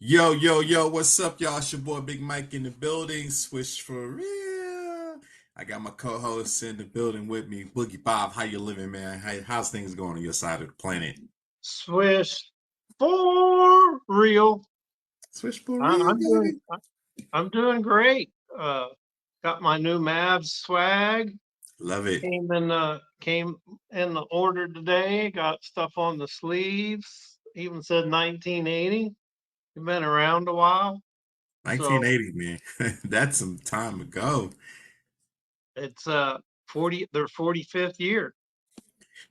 Yo, yo, yo, what's up, y'all? It's your boy Big Mike in the building. Swish for real. I got my co-host in the building with me, Boogey Bob. How you living, man? How's things going on your side of the planet? Swish for real. Swish for I, real, I'm doing baby. I'm doing great. Got my new Mavs swag. Love it. Came in the order today. Got stuff on the sleeves. Even said 1980. You've been around a while, so 1980, man. That's some time ago. it's 40 their 45th year.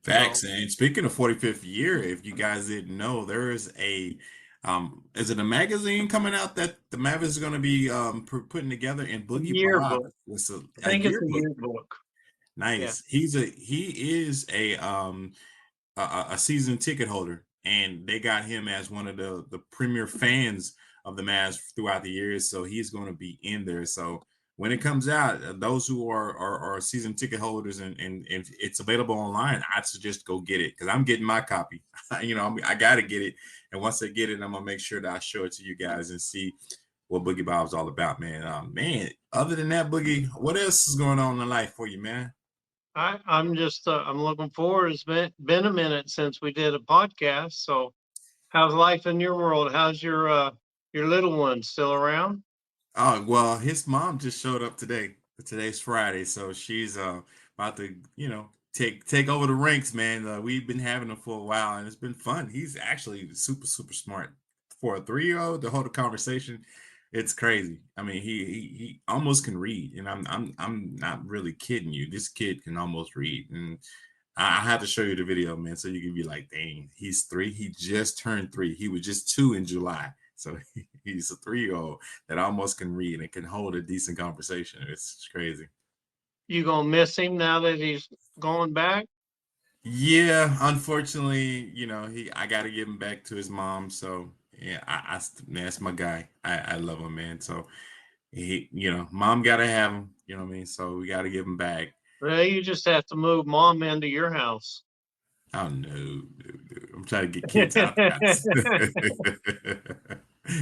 So Facts. And speaking of 45th year, if you guys didn't know, there is is it a magazine coming out that the Mavericks is going to be putting together? And Boogie Bob yearbook. was I a think it's a yearbook. yearbook. Yeah, Nice. He is a season ticket holder, and they got him as one of the premier fans of the Mavs throughout the years. So he's going to be in there. So when it comes out, those who are season ticket holders and if it's available online, I'd suggest go get it because I'm getting my copy. I got to get it, and once I get it, I'm gonna make sure that I show it to you guys and see what Boogie Bob's all about, man. Man, other than that, Boogie, what else is going on in life for you, man? I'm looking forward. It's been a minute since we did a podcast. So how's life in your world? How's your little one still around? Oh, well, his mom just showed up today. Today's Friday, so she's about to, take over the ranks, man. We've been having him for a while, and it's been fun. He's actually super, super smart for a 3-year-old to hold a conversation. It's crazy. I mean, he almost can read, and I'm not really kidding you. This kid can almost read, and I have to show you the video, man, so you can be like, dang, he's 3. He just turned 3. He was just 2 in July, so he's a 3-year-old that almost can read and can hold a decent conversation. It's crazy. You gonna miss him now that he's going back? Yeah, unfortunately, I got to give him back to his mom. So yeah, man, that's my guy. I love him, man. So mom got to have him. You know what I mean? So we got to give him back. Well, you just have to move mom into your house. Oh no, no, no. I'm trying to get kids out the house.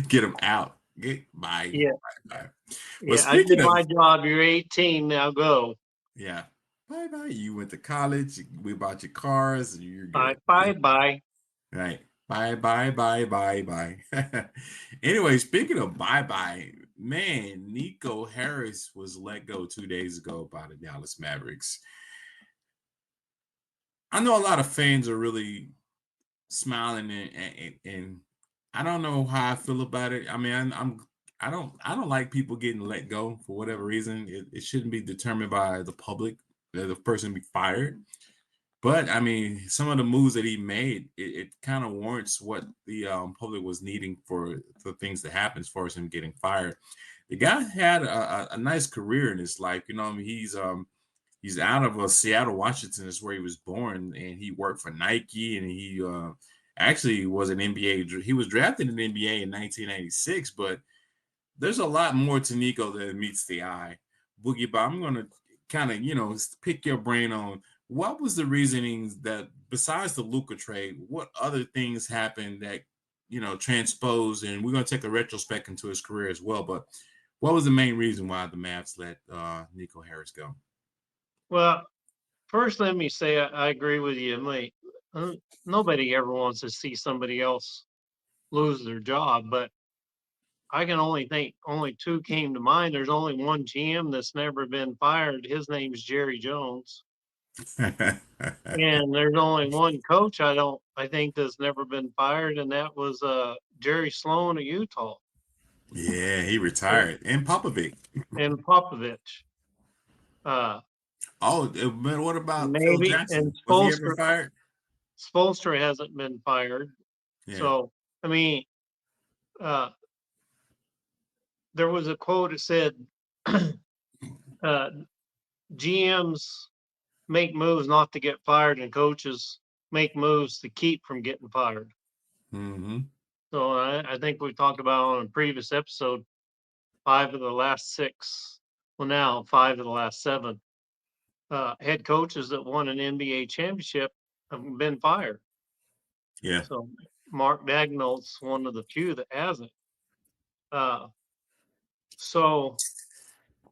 Get them out. Get bye. Yeah, Bye bye. Well, yeah. I speaking did of my job. You're 18 now. Go. yeah, bye bye. You went to college. We bought your cars. You're Bye, good. bye, bye. Right. Bye bye bye bye bye. Anyway, speaking of bye bye, man, Nico Harris was let go 2 days ago by the Dallas Mavericks. I know a lot of fans are really smiling and I don't know how I feel about it. I mean, I don't like people getting let go for whatever reason. It shouldn't be determined by the public that the person be fired. But I mean, some of the moves that he made, it kind of warrants what the public was needing for things to happen as far as him getting fired. The guy had a nice career in his life. I mean, he's out of Seattle, Washington, is where he was born, and he worked for Nike, and he actually was an NBA. He was drafted in the NBA in 1996, but there's a lot more to Nico than meets the eye. Boogie Bob, I'm gonna kind of pick your brain on what was the reasoning that besides the Luka trade, what other things happened that transposed, and we're gonna take a retrospect into his career as well. But what was the main reason why the Mavs let Nico Harris go? Well, first, let me say I agree with you. Nobody ever wants to see somebody else lose their job, but I can only think only two came to mind. There's only one GM that's never been fired. His name's Jerry Jones. And there's only one coach I think that's never been fired, and that was Jerry Sloan of Utah Yeah, he retired. And Popovich. and Popovich. Uh, Oh, man, what about Phil maybe Jackson? and Was he ever Spolstra fired? Spolstra hasn't been fired. Yeah. So I mean, uh, there was a quote that said, uh, "GMs make moves not to get fired, and coaches make moves to keep from getting fired." Hmm. So I think we talked about on a previous episode, 5 of the last 6, well now 5 of the last 7 head coaches that won an NBA championship have been fired. Yeah. So Mark Dagnall's one of the few that hasn't. Uh, so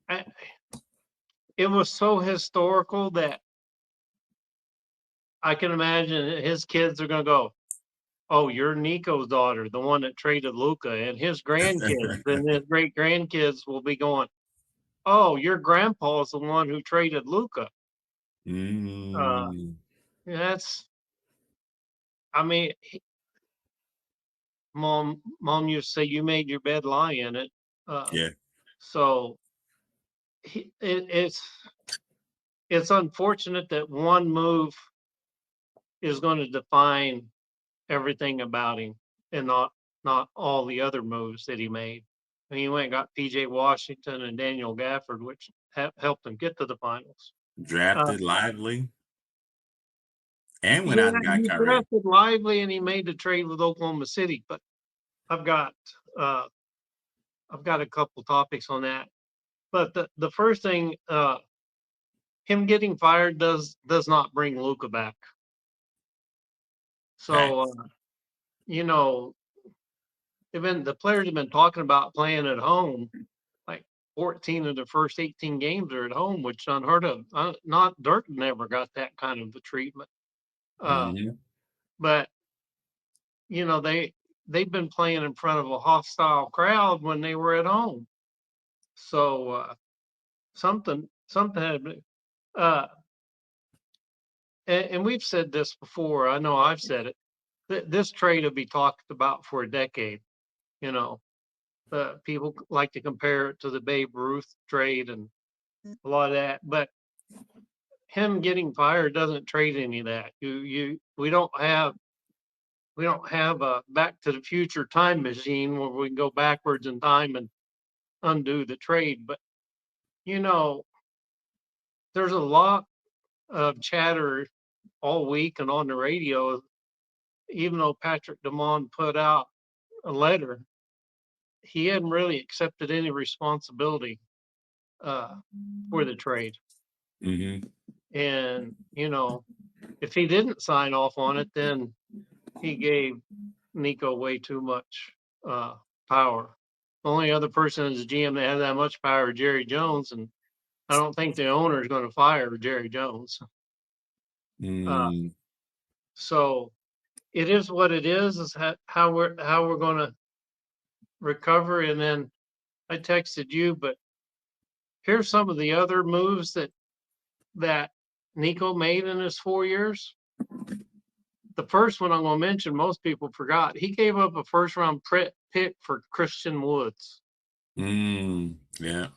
I, it was so historical that I can imagine his kids are going to go, "Oh, you're Nico's daughter, the one that traded Luca," and his grandkids, and his great grandkids will be going, "Oh, your grandpa's the one who traded Luca." Uh, Mm, that's, I mean, mom used to say, "You made your bed, lie in it." Uh, yeah, so it's unfortunate that one move is going to define everything about him, and not all the other moves that he made. And he went and got P.J. Washington and Daniel Gafford, which helped him get to the finals. Uh, drafted Lively and went yeah, out and got he Kyrie. drafted Lively and he made the trade with Oklahoma City. But I've got uh, I've got a couple topics on that. But the first thing, him getting fired does not bring Luca back. So Facts. you know, the players have been talking about playing at home. Like 14 of the first 18 games are at home, which is unheard of. Not Dirk never got that kind of a treatment. Uh, Hmm. but they've been playing in front of a hostile crowd when they were at home. So something had been, uh, and we've said this before. I know I've said it. This trade will be talked about for a decade. You know, people like to compare it to the Babe Ruth trade and a lot of that, but him getting fired doesn't trade any of that. We don't have a Back to the Future time machine where we can go backwards in time and undo the trade. But you know, there's a lot of chatter all week and on the radio. Even though Patrick Damon put out a letter, he hadn't really accepted any responsibility uh, for the trade. Hmm. And if he didn't sign off on it, then he gave Nico way too much uh, power. The only other person as GM that has that much power is Jerry Jones, and I don't think the owner is going to fire Jerry Jones. Uh, Mm, so it is what it is. Is how we're going to recover. And then I texted you, but here's some of the other moves that Nico made in his 4 years. The first one I'm going to mention, most people forgot. He gave up a first round pick for Christian Woods. yeah.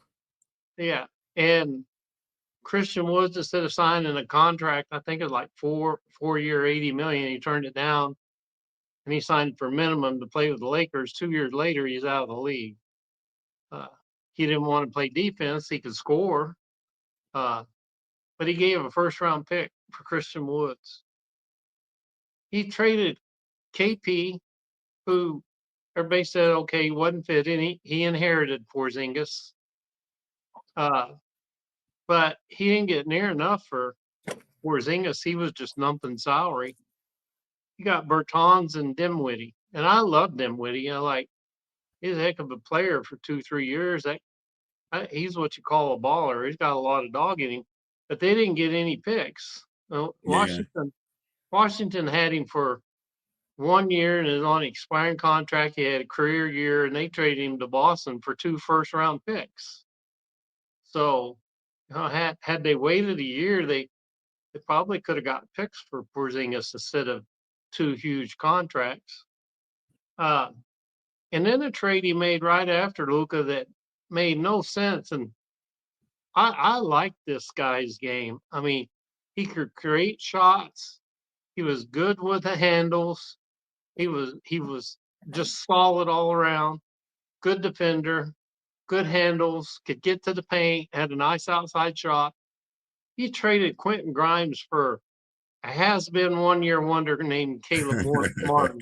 Yeah, and Christian Woods, instead of signing a contract, I think it was like four-year, 80 million. He turned it down, and he signed for minimum to play with the Lakers. 2 years later, he's out of the league. Uh, he didn't want to play defense. He could score, uh, but he gave a first round pick for Christian Woods. He traded KP, who everybody said okay, he wasn't fit, and he inherited Porzingis, uh, but he didn't get near enough for Porzingis. He was just numping salary. You got Bertans and Dimwitty, and I love Dimwitty. He's a heck of a player for 2 3 years. He's what you call a baller. He's got a lot of dog in him, but they didn't get any picks. Yeah. Washington had him for 1 year and is on an expiring contract. He had a career year, and they traded him to Boston for 2 first-round picks. So, had they waited a year, they probably could have got picks for Porzingis instead of two huge contracts. Uh, and then a trade he made right after Luca that made no sense. And I like this guy's game. I mean, he could create shots. He was good with the handles. He was just solid all around. Good defender, good handles, could get to the paint, had a nice outside shot. He traded Quentin Grimes for a has-been one-year wonder named Caleb Martin.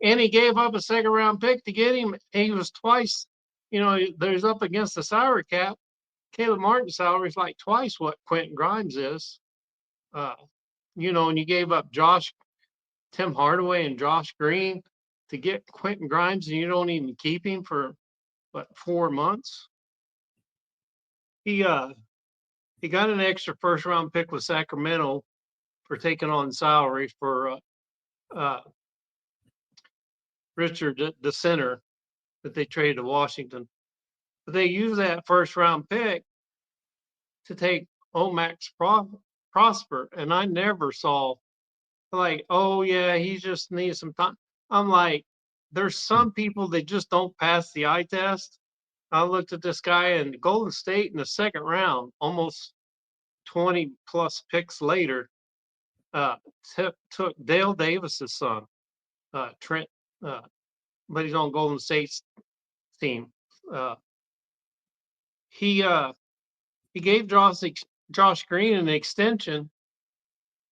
And he gave up a second-round pick to get him. He was twice, there's up against the salary cap. Caleb Martin's salary is like twice what Quentin Grimes is. Uh, and you gave up Tim Hardaway and Josh Green. to get Quentin Grimes and you don't even keep him for what 4 months. He got an extra first round pick with Sacramento for taking on salary for uh, Richard, the center that they traded to Washington. But they used that first round pick to take Omax Prosper, and I never saw like, oh yeah, he just needs some time. I'm like, there's some people that just don't pass the eye test. I looked at this guy in Golden State in the second round, almost 20 plus picks later, uh, took Dale Davis's son, Trent, uh, but he's on Golden State's team. Uh, he he gave Josh Green an extension,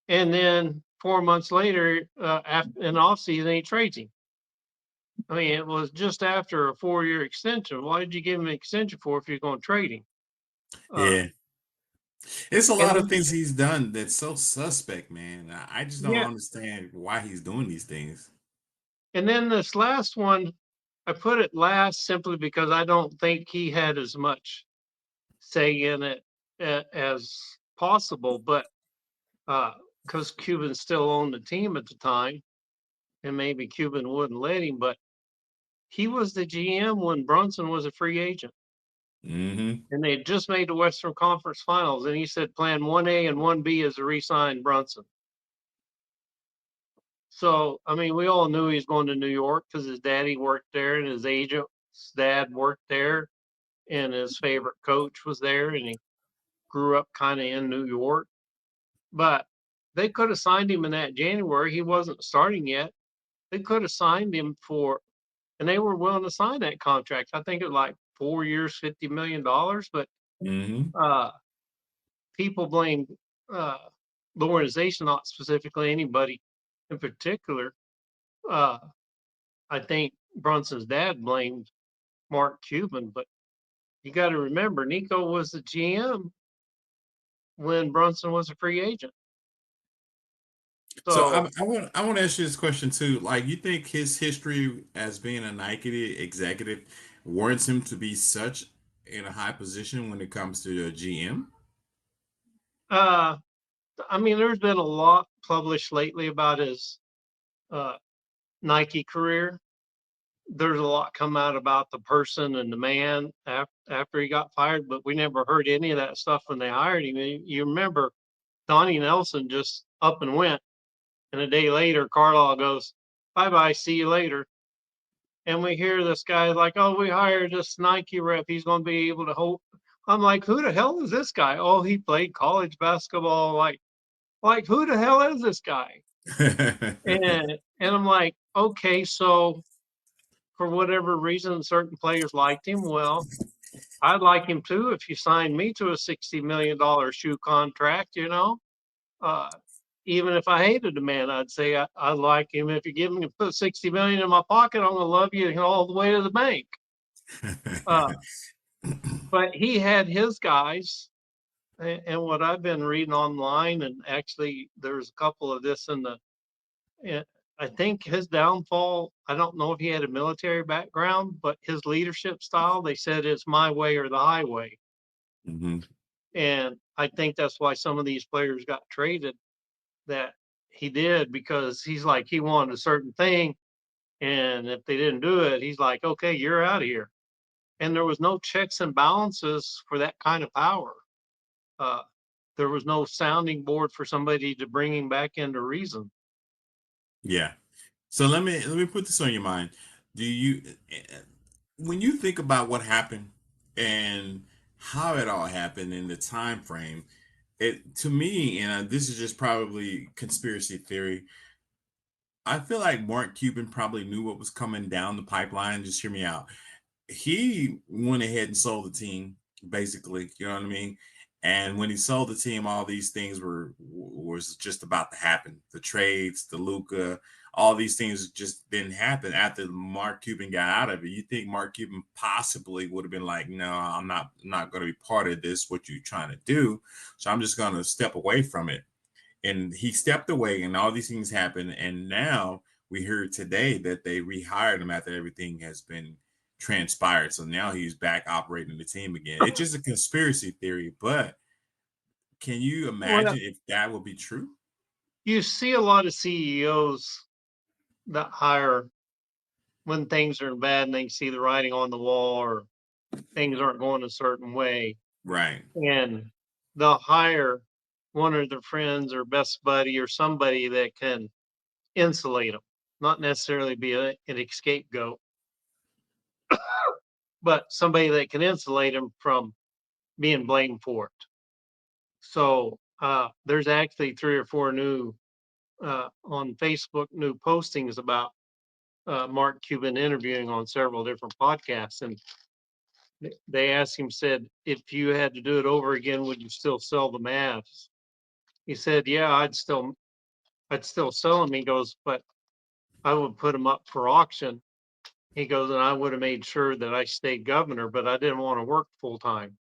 and then 4 months later, after in off season, he trades him. I mean, it was just after a 4-year extension. Why did you give him an extension for if you're going to trade him? Yeah. It's a And lot of then, things he's done that's so suspect, man. I just don't yeah, understand why he's doing these things. and then this last one, I put it last simply because I don't think he had as much say in it as possible, but because Cuban still owned the team at the time, and maybe Cuban wouldn't let him, but he was the GM when Brunson was a free agent. Mm-hmm. And they had just made the Western Conference Finals, and he said plan 1A and 1B is to re-sign Brunson. So, I mean, we all knew he was going to New York because his daddy worked there and his agent's dad worked there and his favorite coach was there and he grew up kind of in New York. But they could have signed him in that January. He wasn't starting yet. They could have signed him for, and they were willing to sign that contract. I think it was like 4 years, $50 million. But Mm-hmm. uh, people blame uh, the organization, not specifically anybody in particular. Uh, I think Brunson's dad blamed Mark Cuban, but you got to remember Nico was the GM when Brunson was a free agent. So So I want to ask you this question too. Like, you think his history as being a Nike executive warrants him to be such in a high position when it comes to a GM? uh, I mean, there's been a lot published lately about his uh, Nike career. There's a lot come out about the person and the man after he got fired, but we never heard any of that stuff when they hired him. You remember Donnie Nelson just up and went, and a day later, Carlisle goes, "Bye bye, see you later." And we hear this guy like, "Oh, we hired this Nike rep. He's going to be able to hold." I'm like, "Who the hell is this guy?" "Oh, he played college basketball." Like who the hell is this guy? And I'm like, okay, so for whatever reason, certain players liked him. Well, I'd like him too if you signed me to a $60 million shoe contract, you know. Uh, Even if I hated the man, I'd say I like him. If you give me put 60 million in my pocket, I'm gonna love you all the way to the bank. Uh, but he had his guys, and what I've been reading online, and actually there's a couple of this in the. I think his downfall. I don't know if he had a military background, but his leadership style, they said, it's my way or the highway. Hmm. And I think that's why some of these players got traded that he did because he's like he wanted a certain thing, and if they didn't do it, he's like, okay, you're out of here. And there was no checks and balances for that kind of power. Uh, there was no sounding board for somebody to bring him back into reason. Yeah. So let me put this on your mind. Do you when you think about what happened and how it all happened in the time frame, it to me, and this is just probably conspiracy theory, I feel like Mark Cuban probably knew what was coming down the pipeline. Just hear me out. He went ahead and sold the team, basically. You know what I mean? And when he sold the team, all these things was just about to happen. The trades, the Luca, all these things just didn't happen after Mark Cuban got out of it. You think Mark Cuban possibly would have been like, "No, I'm not going to be part of this. What you trying to do? So I'm just going to step away from it." And he stepped away, and all these things happened. And now we heard today that they rehired him after everything has been transpired. So now he's back operating the team again. It's just a conspiracy theory, but can you Well, imagine if that would be true? you see a lot of CEOs that hire when things are bad and they see the writing on the wall or things aren't going a certain way, Right. and they'll hire one of their friends or best buddy or somebody that can insulate them, not necessarily be an scapegoat, but somebody that can insulate them from being blamed for it. So there's actually 3 or 4 new on Facebook new postings about Mark Cuban interviewing on several different podcasts, and they asked him, said, if you had to do it over again, would you still sell the Mavs? He said, yeah, I'd still sell them. He goes, but I would put them up for auction. He goes, and I would have made sure that I stayed governor, but I didn't want to work full time.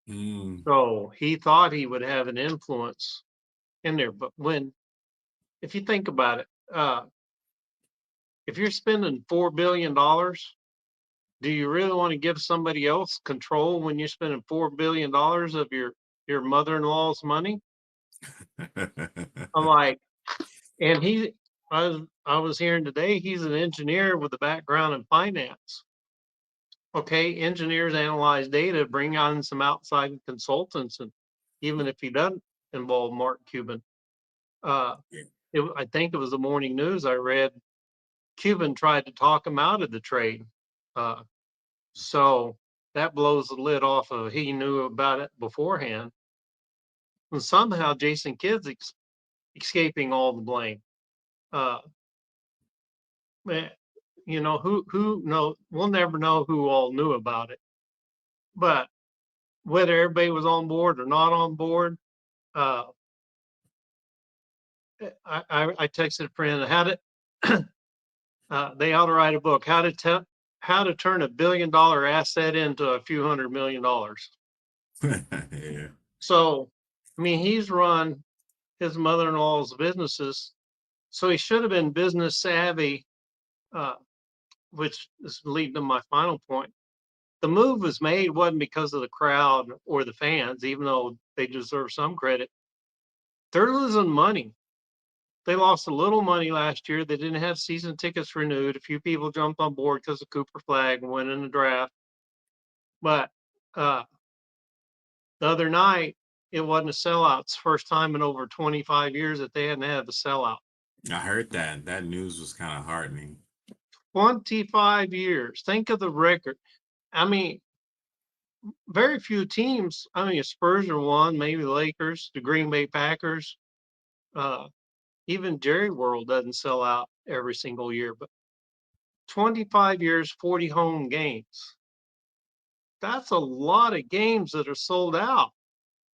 Mm. So he thought he would have an influence in there. But if you think about it, if you're spending $4 billion, do you really want to give somebody else control when you're spending $4 billion of your mother-in-law's money? I'm like, and I was hearing today he's an engineer with a background in finance. Okay, engineers analyze data, bring on some outside consultants, and even if he doesn't involve Mark Cuban, uh, Yeah. I think it was the morning news I read. Cuban tried to talk him out of the trade, uh, so that blows the lid off of he knew about it beforehand, and somehow Jason Kidd's escaping all the blame. Uh, eh, who know? We'll never know who all knew about it, but whether everybody was on board or not on board, uh, I texted a friend how to they ought to write a book how to turn $1 billion asset into a few $100 million. Yeah. So I mean he's run his mother-in-law's businesses, so he should have been business savvy, uh, which is leading to my final point. The move was made wasn't because of the crowd or the fans, even though they deserve some credit. They're losing money. They lost a little money last year. They didn't have season tickets renewed. A few people jumped on board because of Cooper Flag and went in the draft. But uh, the other night, it wasn't a sellout. It's the first time in over 25 years that they hadn't had a sellout. I heard that. That news was kind of heartening. 25 years. Think of the record. I mean, very few teams. I mean, Spurs are one, maybe the Lakers, the Green Bay Packers. Uh, Even Jerry World doesn't sell out every single year, but 25 years, 40 home games. That's a lot of games that are sold out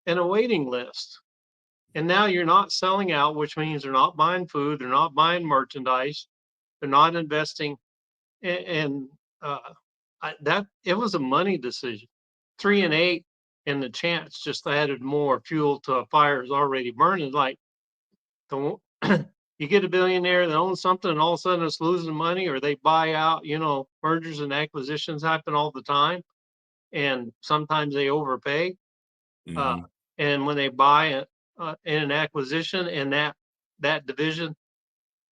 and a waiting list. And now you're not selling out, which means they're not buying food, they're not buying merchandise, they're not investing. And that it was a money decision. 3-8, and the chance just added more fuel to a fire is already burning. Like the you get a billionaire that owns something and all of a sudden it's losing money, or they buy out. Mergers and acquisitions happen all the time, and sometimes they overpay. Uh, Hmm. and when they buy in an acquisition and that division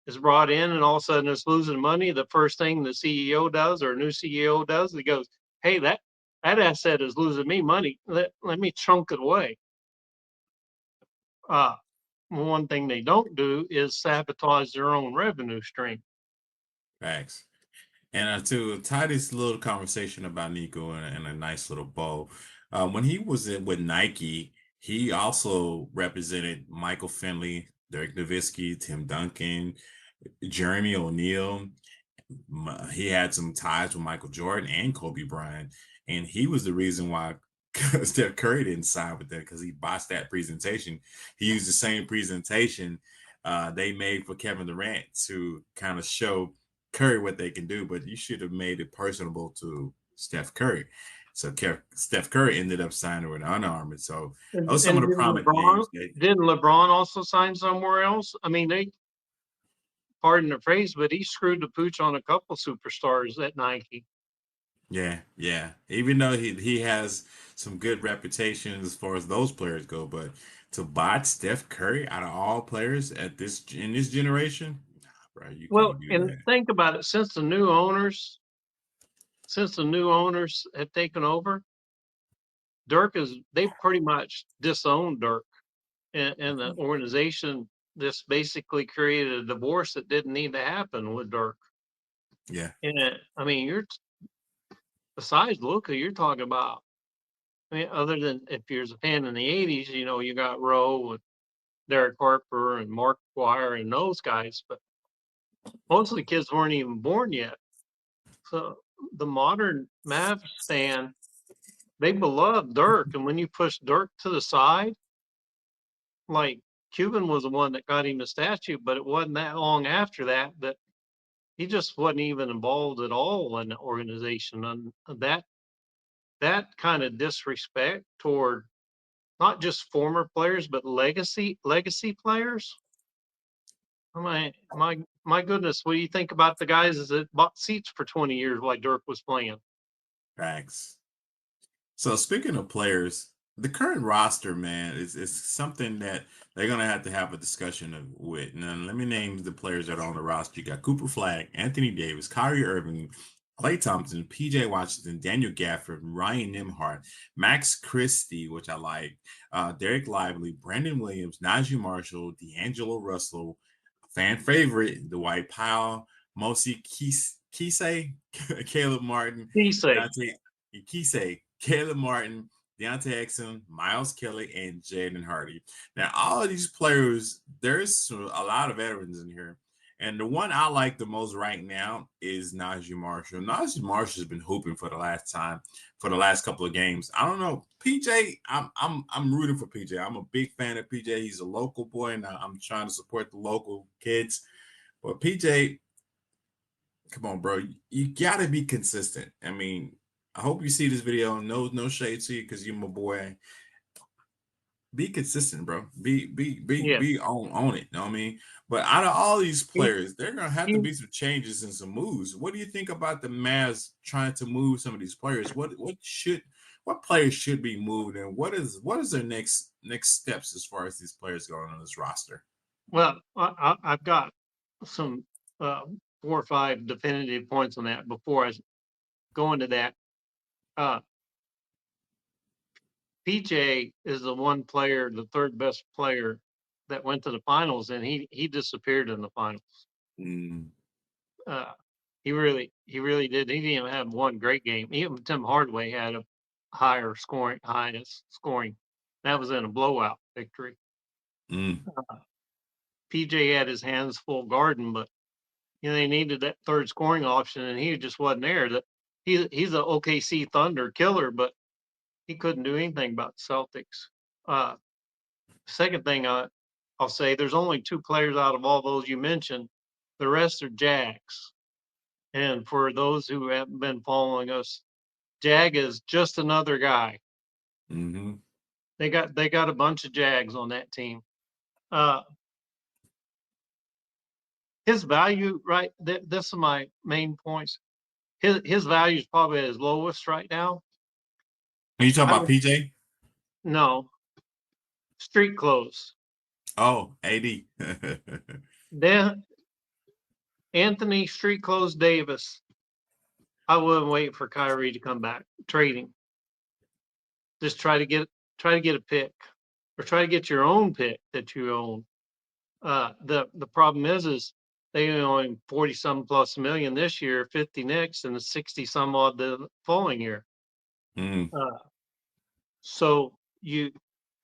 is brought in and all of a sudden it's losing money, the first thing the CEO does or a new CEO does, he goes, hey, that asset is losing me money. Let me chunk it away. Uh, One thing they don't do is sabotage their own revenue stream. Facts. And to tie this little conversation about Nico in a nice little bow, when he was with Nike, he also represented Michael Finley, Dirk Nowitzki, Tim Duncan, Jeremy O'Neal. He had some ties with Michael Jordan and Kobe Bryant, and he was the reason why Steph Curry didn't sign with them because he botched that presentation. He used the same presentation they made for Kevin Durant to kind of show Curry what they can do, but you should have made it personable to Steph Curry. So Steph Curry ended up signing with Under Armour. So And, those are some and of the didn't prominent LeBron names. That, didn't LeBron also sign somewhere else? I mean, they pardon the phrase, but he screwed the pooch on a couple superstars at Nike. Yeah, yeah. Even though he has some good reputation as far as those players go, but to bot Steph Curry out of all players at this in this generation, nah, bro, you Well, can't do and that. think about it, since the new owners have taken over, they pretty much disowned Dirk, and the organization just basically created a divorce that didn't need to happen with Dirk. Yeah, And I mean, besides Luka, you're talking about. I mean, other than if you're a fan in the '80s, you got Rowe and Derek Harper and Mark Guire and those guys, but most of the kids weren't even born yet. So the modern Mavs fan, they beloved Dirk, and when you push Dirk to the side, like Cuban was the one that got him a statue, but it wasn't that long after that he just wasn't even involved at all in the organization, and that kind of disrespect toward not just former players but legacy players. My goodness, what do you think about the guys that bought seats for 20 years while Dirk was playing? facts. So speaking of players, the current roster, man, is something that they're gonna have a discussion with. Now, let me name the players that are on the roster. You got Cooper Flag, Anthony Davis, Kyrie Irving, Klay Thompson, PJ Washington, Daniel Gafford, Ryan Nimhart, Max Christie, which I like, Derek Lively, Brandon Williams, Najee Marshall, D'Angelo Russell, fan favorite, Dwight Powell, Mosi Kise, Caleb Martin, He say, Dante Kise, Caleb Martin, Deontay Exum, Miles Kelly, and Jaden Hardy. Now, all of these players, there's a lot of veterans in here. And the one I like the most right now is Najee Marshall. Najee Marshall has been hooping for the last couple of games. I don't know. PJ, I'm rooting for PJ. I'm a big fan of PJ. He's a local boy, and I'm trying to support the local kids. But PJ, come on, bro. You gotta be consistent. I mean, I hope you see this video. No shade to you because you're my boy. Be consistent, bro. yeah, Be on it. You know what I mean? But out of all these he, players, there are gonna have to he be some changes and some moves. What do you think about the Mavs trying to move some of these players? What players should be moved, and what is their next steps as far as these players going on this roster? well, I've got some 4 or 5 definitive points on that before I go into that. Uh, PJ is the one player, the third best player that went to the finals, and he disappeared in the finals. Mm, Uh, he really did. He didn't even have one great game. Even Tim Hardaway had a highest scoring. That was in a blowout victory. mm, PJ had his hands full guarding, but they needed that third scoring option, and he just wasn't there. That he's a OKC Thunder killer, but he couldn't do anything about the Celtics. Uh, Second thing I'll say, there's only 2 players out of all those you mentioned. The rest are Jags. And for those who haven't been following us, Jag is just another guy. mm-hmm. They got a bunch of Jags on that team. Uh, his value, right? This is my main points. His value is probably at his lowest right now. Are you talking I about would PJ? no street clothes. Oh, AD. Then Anthony Street Clothes Davis. I wouldn't wait for Kyrie to come back. Trading. Just try to get a pick, or try to get your own pick that you own. The problem is they own 40 some plus million this year, 50 next, and 60 some odd the following year. mm, Uh, so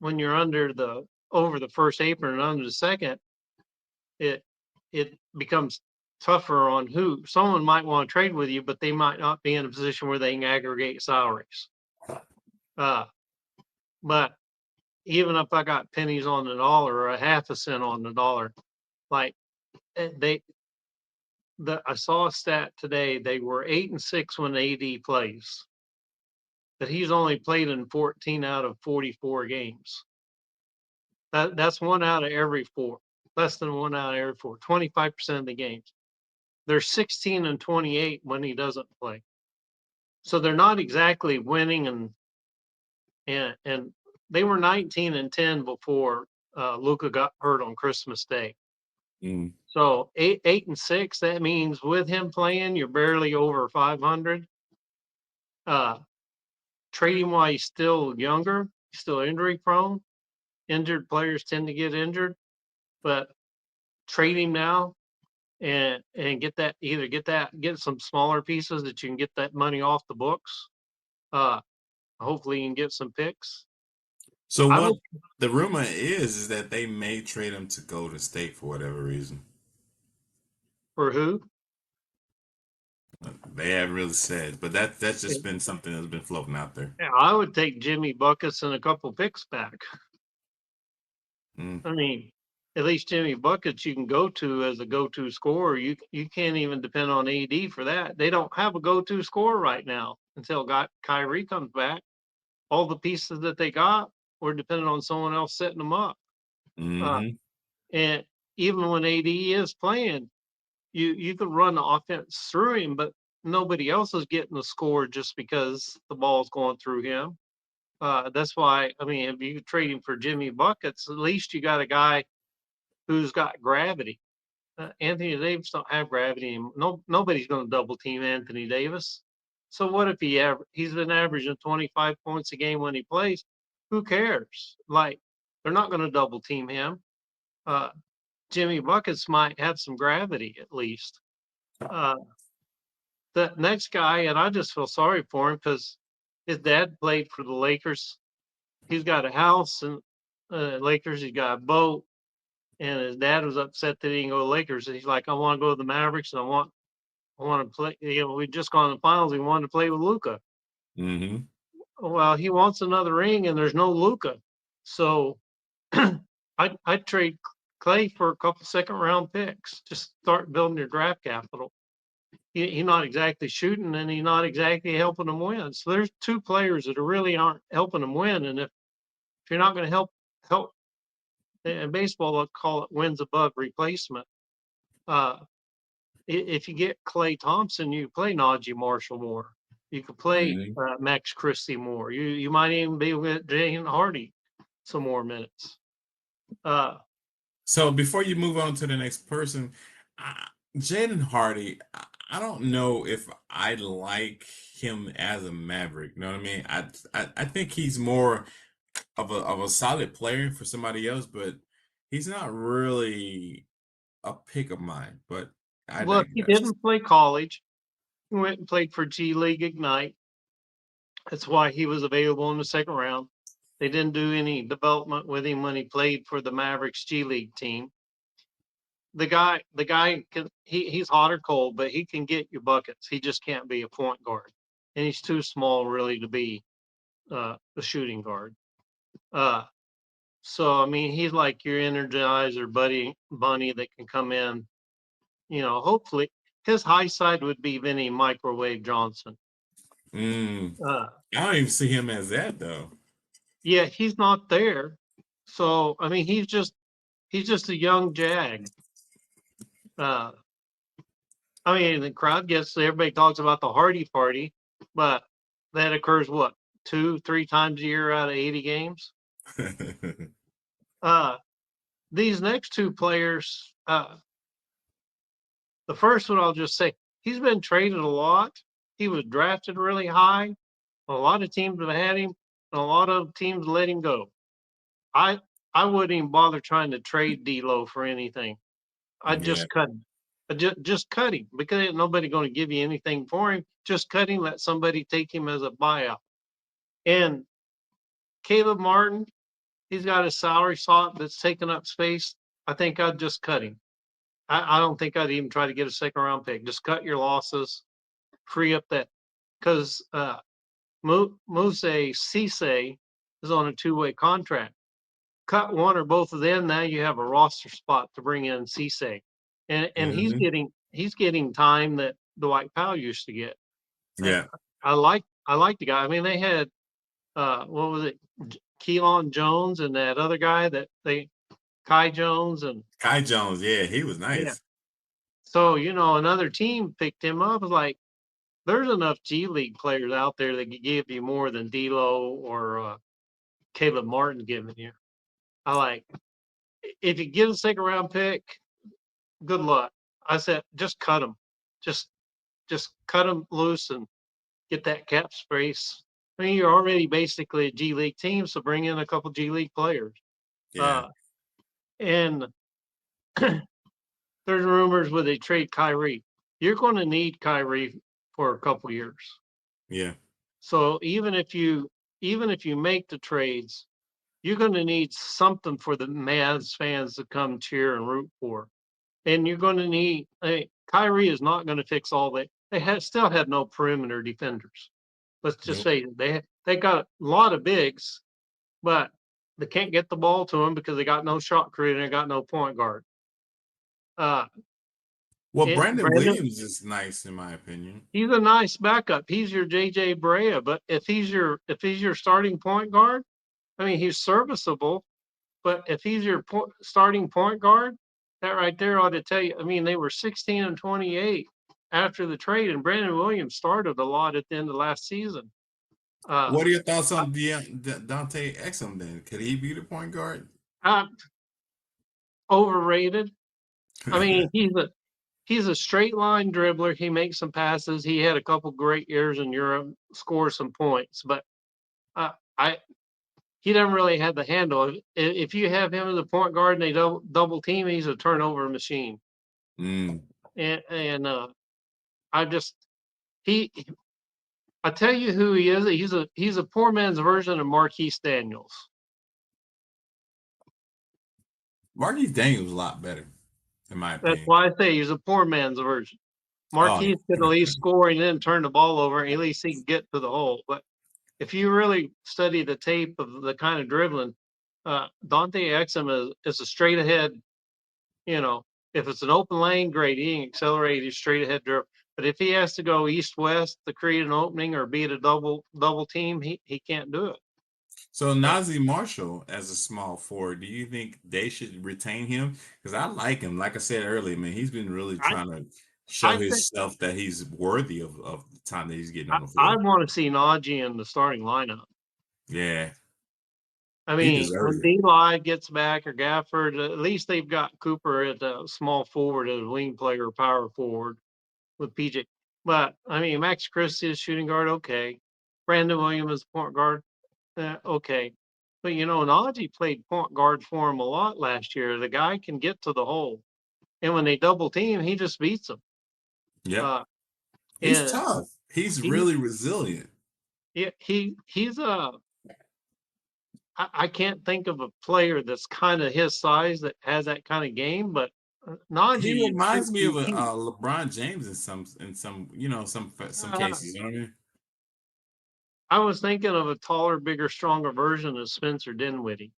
when you're over the first apron and under the second, it it becomes tougher on who someone might want to trade with you, but they might not be in a position where they can aggregate salaries. Uh, but even if I got pennies on the dollar or a half a cent on the dollar, like they I saw a stat today, they were 8-6 when AD plays, but he's only played in 14 out of 44 games. That's one out of every four. less than 1 out of every 4, 25% of the games. They're 16-28 when he doesn't play. So they're not exactly winning, and they were 19-10 before Luka got hurt on Christmas Day. Mm. So 8-6, that means with him playing, you're barely over 500. Trade him while he's still younger, he's still injury prone. Injured players tend to get injured, but trade him now and get some smaller pieces that you can get that money off the books. Hopefully you can get some picks. So I what would the rumor is that they may trade him to Golden State for whatever reason. For who? They haven't really said, but that's just been something that's been floating out there. Yeah, I would take Jimmy Buckets and a couple picks back. Mm. I mean, at least Jimmy Buckets you can go to as a go-to scorer. You can't even depend on AD for that. They don't have a go-to scorer right now until Kyrie comes back. All the pieces that they got were dependent on someone else setting them up. Uh, Mm-hmm. and even when AD is playing, you can run the offense through him, but nobody else is getting the score just because the ball's going through him. That's why, I mean, if you trade him for Jimmy Buckets, at least you got a guy who's got gravity. Anthony Davis don't have gravity. Nobody's going to double team Anthony Davis. So what if he's been averaging 25 points a game when he plays? Who cares? Like they're not going to double team him. Uh, Jimmy Buckets might have some gravity at least. Uh, the next guy, and I just feel sorry for him because his dad played for the Lakers. He's got a house in Lakers. He's got a boat, and his dad was upset that he didn't go to the Lakers. And he's like, I want to go to the Mavericks, and I want to play. You know, we just gone to the finals. He wanted to play with Luka. Mm-hmm. Well, he wants another ring, and there's no Luka. So I'd trade Clay for a couple second round picks. Just start building your draft capital. He's not exactly shooting, and he's not exactly helping them win. So there's two players that really aren't helping them win. And if you're not going to help in baseball, they'll call it wins above replacement. Uh, if you get Clay Thompson, you play Najee Marshall more. You could play Mm-hmm. Max Christie more. You might even be with Jane Hardy some more minutes. So before you move on to the next person, Jaden Hardy, I don't know if I like him as a Maverick. You know what I mean? I think he's more of a solid player for somebody else, but he's not really a pick of mine. But I Well, if he digress. didn't play college, he went and played for G League Ignite. That's why he was available in the second round. They didn't do any development with him when he played for the Mavericks G League team. The guy he's hot or cold, but he can get you buckets. He just can't be a point guard, and he's too small really to be a shooting guard. Uh, so I mean, he's like your energizer bunny that can come in. You know, hopefully his high side would be Vinny Microwave Johnson. Mm, Uh, I don't even see him as that though. yeah, he's not there. So I mean, he's just a young jag. Uh, I mean, the crowd gets everybody talks about the Hardy Party, but that occurs what 2, 3 times a year out of 80 games. Uh, these next two players, the first one I'll just say he's been traded a lot. He was drafted really high. A lot of teams have had him, and a lot of teams let him go. I I wouldn't even bother trying to trade D'Lo for anything. I'd Yeah. just cut him. Just cut him because ain't nobody going to give you anything for him. Just cut him. Let somebody take him as a buyout. And Caleb Martin, he's got a salary slot that's taking up space. I think I'd just cut him. I don't think I'd even try to get a second round pick. Just cut your losses, free up that because Muse Cisse is on a 2-way contract. Cut one or both of them. Now you have a roster spot to bring in Cisse, and Hmm. he's getting time that Dwight Powell used to get. I, Yeah. I like the guy. I mean, they had what was it, Keelan Jones and that other guy that Kai Jones and Kai Jones, yeah, he was yeah. nice. So, another team picked him up. Like, there's enough G League players out there that could give you more than D'Lo or Caleb Martin giving you. I like, if you get a second round pick, good luck. I said, just cut him. Just cut him loose and get that cap space. I mean, you're already basically a G League team, so bring in a couple G League players. Yeah, Uh, and there's rumors where they trade Kyrie. You're going to need Kyrie for a couple years. yeah. So even if you make the trades, you're going to need something for the Mavs fans to come cheer and root for. And you're going to need Kyrie is not going to fix all that. Still have no perimeter defenders. Let's just Nope. say they got a lot of bigs, but they can't get the ball to him because they got no shot creator and they got no point guard. Uh, Well, Brandon Brandon, Williams is nice in my opinion. he's a nice backup. He's your JJ Brea, but if he's your starting point guard, I mean he's serviceable. But if he's your starting point guard, that right there ought to tell you. I mean, they were 16 and 28 after the trade, and Brandon Williams started a lot at the end of last season. What are your thoughts on Dante Exum then? Could he be the point guard? Uh, Overrated. I mean, he's a straight line dribbler. He makes some passes. He had a couple great years in Europe, scores some points, but I he doesn't really have the handle. If you have him as a point guard and they double team, he's a turnover machine. Mm. And I just he I tell you who he is. He's a poor man's version of Marquise Daniels. Marquise Daniels was a lot better, in my That's opinion. why I say he's a poor man's version. Oh, Marquise could at least score and then turn the ball over, and at least he can get to the hole. But if you really study the tape of the kind of dribbling, Dante Exum is a straight ahead. You know, if it's an open lane, great. He can accelerate his straight ahead dribble. But if he has to go east west to create an opening or beat a double team, he can't do it. so Nazi Marshall as a small forward, do you think they should retain him? Because I like him. Like I said earlier, man, he's been really I trying to show I think himself that he's worthy of the time that he's getting I, on the I floor. want to see Najee in the starting lineup. Yeah, I he mean, deserves when it. D-Ly gets back or Gafford, at least they've got Cooper at the small forward as a wing player, power forward with PJ. But I mean, Max Christie is shooting guard, okay. Brandon Williams is point guard, okay. But Najee played point guard for him a lot last year. The guy can get to the hole, and when they double team, he just beats them. Yep, Uh, he's and tough. He's he, really resilient. he's a I can't think of a player that's kind of his size that has that kind of game, but He Najee should reminds me of be a key. LeBron James in some some Uh, cases. You know what I mean? I was thinking of a taller, bigger, stronger version of Spencer Dinwiddie.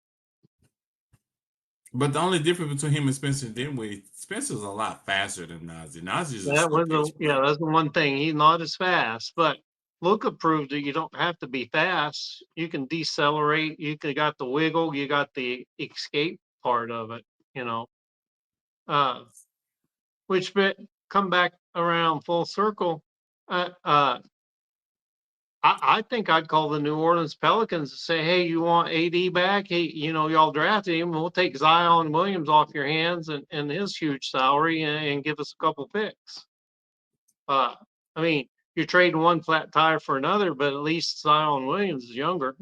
But the only difference between him and Spencer Dinwiddie, Spencer's a lot faster than Nazi. Nazi's a That slow was pitch yeah, player. that's the one thing. He's not as fast, but Luka proved that you don't have to be fast. You can decelerate. Got the wiggle. You got the escape part of it. You know, uh, which bit come back around full circle. Uh, uh, I think I'd call the New Orleans Pelicans and say, "Hey, you want AD back? Hey, y'all drafted him. We'll take Zion Williams off your hands and his huge salary and give us a couple picks." Uh, I mean, you're trading one flat tire for another, but at least Zion Williams is younger.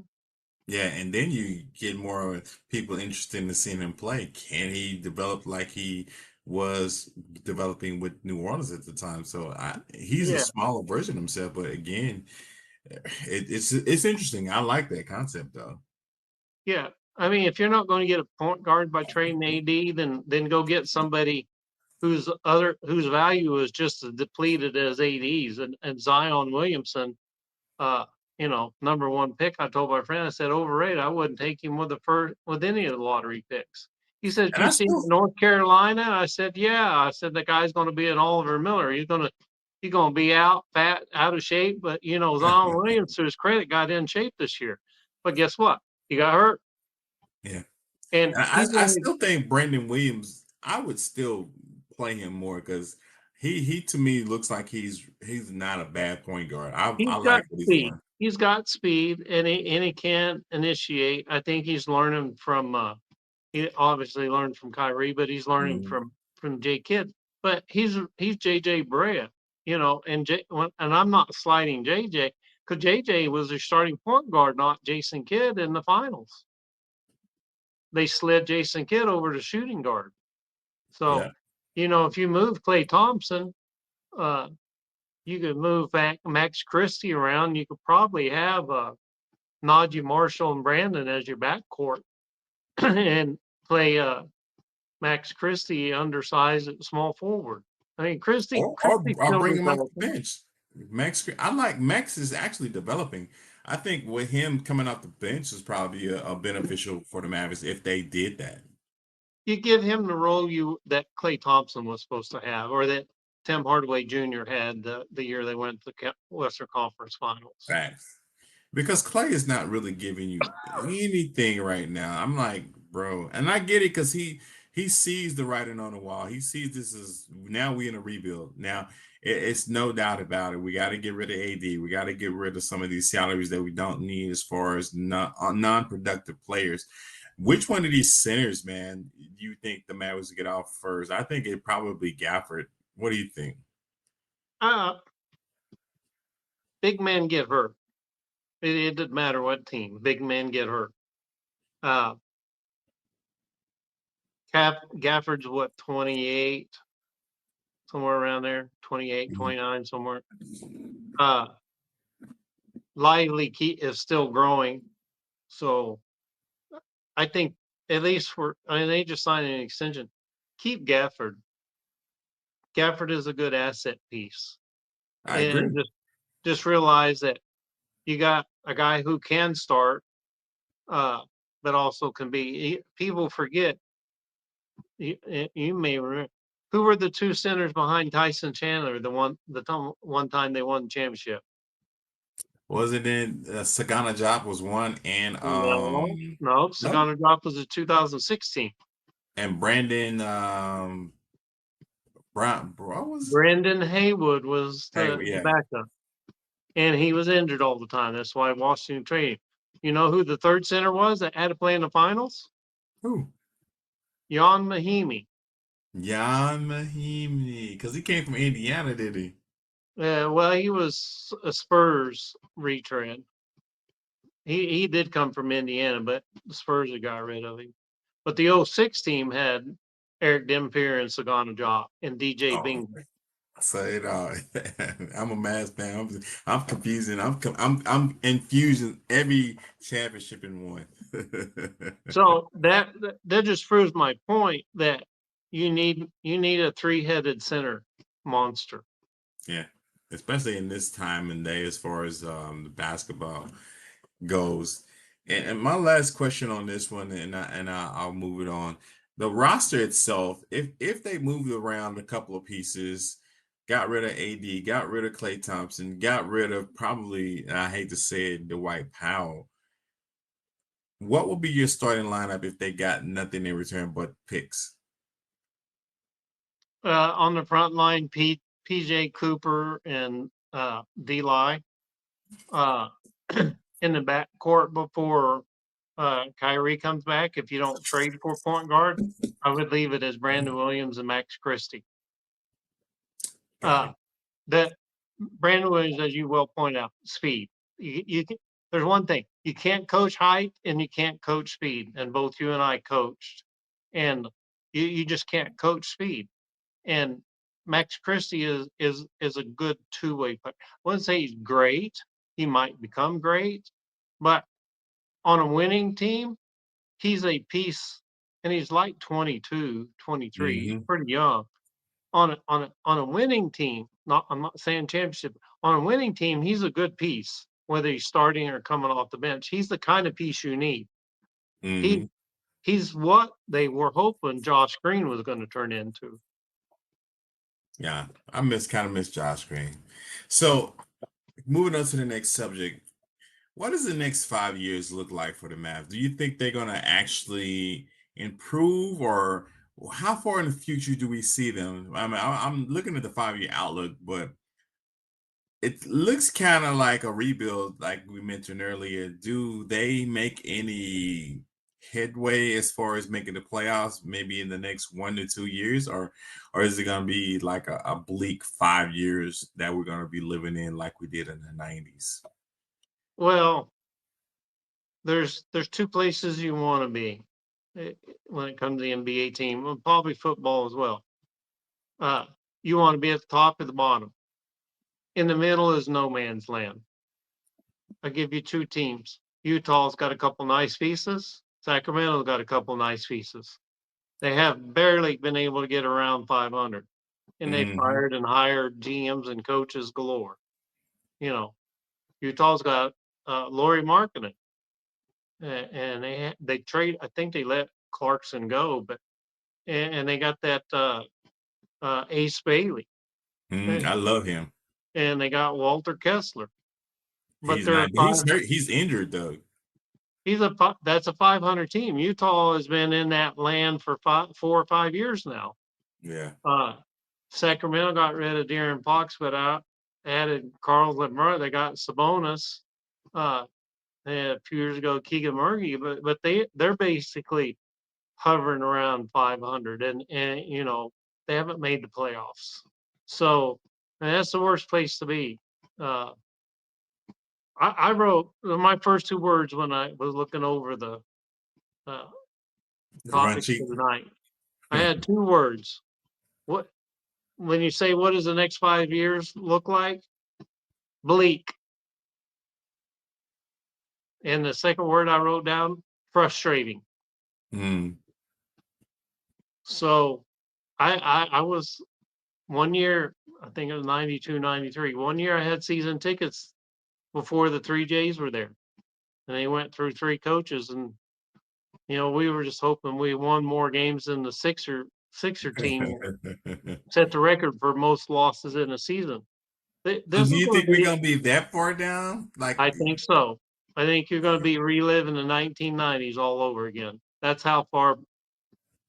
Yeah, and then you get more people interested in seeing him play. Can he develop like he was developing with New Orleans at the time? So he's a Yeah, smaller version of himself, but again, it's interesting. I like that concept though. yeah. I mean, if you're not going to get a point guard by trading AD, then go get somebody whose value is just as depleted as AD's and Zion Williamson. uh, number one pick. I told my friend, I said, overrated. I wouldn't take him with any of the lottery picks. He said, And you I see still North Carolina? I said, yeah. I said, the guy's going to be an Oliver Miller. He's going to be out, fat, out of shape. But, Zion Williams, to his credit, got in shape this year. But guess what? He got hurt. yeah. And And he's I only still think Brandon Williams, I would still play him more because he to me looks like he's not a bad point guard. I he's got like what he's speed. doing. He's got speed, and he can initiate. I think he's learning from he obviously learned from Kyrie, but he's learning Mhm. from Jay Kidd. But he's JJ Barea, and I'm not sliding JJ because JJ was their starting point guard, not Jason Kidd in the finals. They slid Jason Kidd over to shooting guard. So, Yeah. if you move Clay Thompson, uh, you could move back Max Christie around. You could probably have Najee Marshall and Brandon as your backcourt and play Max Christie undersized at small forward. I mean, Christie's Or still bring him off the developing. bench. I like Max is actually developing. I think with him coming off the bench is probably a beneficial for the Mavericks if they did that. You give him the role that Clay Thompson was supposed to have, or that Tim Hardaway Jr. had the year they went to the Western Conference Finals. Facts. Because Clay is not really giving you anything right now. I'm like, bro, and I get it because he sees the writing on the wall. He sees this is now we in a rebuild. Now it's no doubt about it. We got to get rid of AD. We got to get rid of some of these salaries that we don't need as far as non-productive players. Which one of these centers, man, do you think the Mavericks get off first? I think it probably Gafford. What do you think? Uh, Big men get hurt. It doesn't matter what team. Big men get hurt. Uh, Gafford's what, 28, somewhere around there, 28, Mhm. 29, somewhere. Uh, Lively is still growing. So I think at least they just signed an extension. Keep Gafford. Gafford is a good asset piece. I And agree. just realize that you got a guy who can start, uh, but also can be. People forget. You may remember who were the two centers behind Tyson Chandler. One time they won the championship. Was it in Sagana Job was one and No, no Sagana Drop was in 2016. and Brandon Brown what was Brendan Haywood was hey the yeah backup, and he was injured all the time. That's why Washington traded him. You know who the third center was that had to play in the finals? who Jan Mahimi. Jan Mahimni because he came from Indiana, did he? Well, he was a Spurs retread. He did come from Indiana, but the Spurs had got rid of him. But the '06 team had Eric Dempier and Sagana Job and DJ Oh, Bingham. so it I'm a Mavs fan. I'm confusing. I'm infusing every championship in one. So that just proves my point that you need a three-headed center monster. Yeah, especially in this time and day as far as the basketball goes. And my last question on this one, I'll move it on. The roster itself, if they moved around a couple of pieces, got rid of AD, got rid of Klay Thompson, got rid of probably, and I hate to say it, Dwight Powell, what would be your starting lineup if they got nothing in return but picks? On the front line, PJ Cooper and D-Lie. Uh, in the back court before Kyrie comes back, if you don't trade for point guard, I would leave it as Brandon Williams and Max Christie. Got Uh, it. that Brandon Williams, as you well point out, speed. There's one thing you can't coach height and you can't coach speed, and both you and I coached, and you just can't coach speed. And Max Christie is a good two-way player. I wouldn't say he's great. He might become great, but on a winning team, he's a piece, and he's like 22, 23. He's Hmm. pretty young. On a winning team, I'm not saying championship. On a winning team, he's a good piece, whether he's starting or coming off the bench. He's the kind of piece you need. He Hmm. he's what they were hoping Josh Green was going to turn into. Yeah, kind of miss Josh Green. So moving on to the next subject. What does the next 5 years look like for the Mavs? Do you think they're going to actually improve, or how far in the future do we see them? I mean, I'm looking at the 5-year outlook, but it looks kind of like a rebuild, like we mentioned earlier. Do they make any headway as far as making the playoffs, maybe in the next 1 to 2 years, or is it going to be like a bleak 5 years that we're going to be living in like we did in the 90s? Well, there's two places you want to be when it comes to the NBA team, and probably football as well. Uh, you want to be at the top or the bottom. In the middle is no man's land. I'll give you two teams. Utah's got a couple nice pieces. Sacramento's got a couple nice pieces. They have barely been able to get around 500, and they Hmm. fired and hired GMs and coaches galore. You know, Utah's got Laurie Markkinen, and they trade. I think they let Clarkson go, but and they got that Ace Bailey, I love him. and they got Walter Kessler. But He's they're a not. He's five. hurt. He's injured though. That's a 500 team. Utah has been in that land for 4 or 5 years now. Yeah. Uh, Sacramento got rid of De'Aaron Fox, but added Carl Lemmer. They got Sabonis. Uh, they had a few years ago Keegan Murray, but they're basically hovering around 500, and they haven't made the playoffs. So and that's the worst place to be. Uh, I wrote my first two words when I was looking over the uh, The run topics cheat. for the night. I had two words. What when you say what does the next 5 years look like? Bleak. And the second word I wrote down, frustrating. Mm. So I was 1 year, I think it was 92, 93. 1 year I had season tickets before the three J's were there. And they went through three coaches, and we were just hoping we won more games than the Sixer team set the record for most losses in a season. So This do is you going to think we're be gonna be that far down? Like, I think so. I think you're going to be reliving the 1990s all over again. That's how far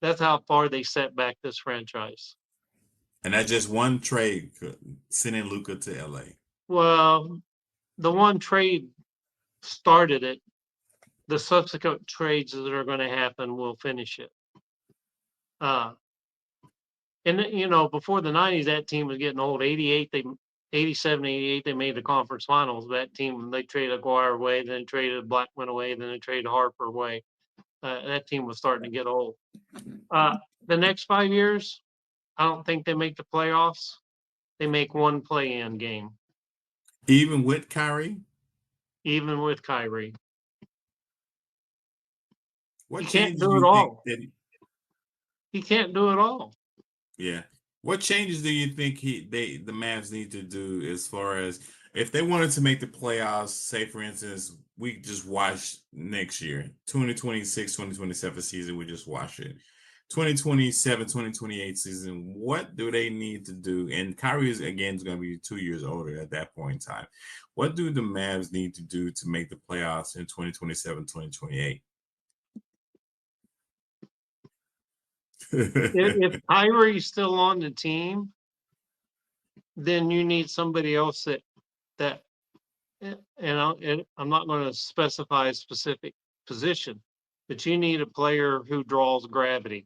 they set back this franchise. and that just one trade sending Luca to LA. Well, the one trade started it. The subsequent trades that are going to happen will finish it. Uh, and before the 90s, that team was getting old. 88, 87, 88, they made the conference finals. That team, they traded Aguirre away, then traded Blackman away, then they traded Harper away. That team was starting to get old. Uh, the next 5 years, I don't think they make the playoffs. They make one play-in game, Even with Kyrie, even with Kyrie. what He can't changes do do it you think all. that? He can't do it all. Yeah, what changes do you think the Mavs need to do as far as if they wanted to make the playoffs? Say, for instance, we just watch next year, 2026, 2027 season. We just watch it. 2027, 2028 season, what do they need to do? And Kyrie is again is going to be 2 years older at that point in time. What do the Mavs need to do to make the playoffs in 2027, 2028? If Kyrie's still on the team, then you need somebody else that and I'm not going to specify a specific position, but you need a player who draws gravity,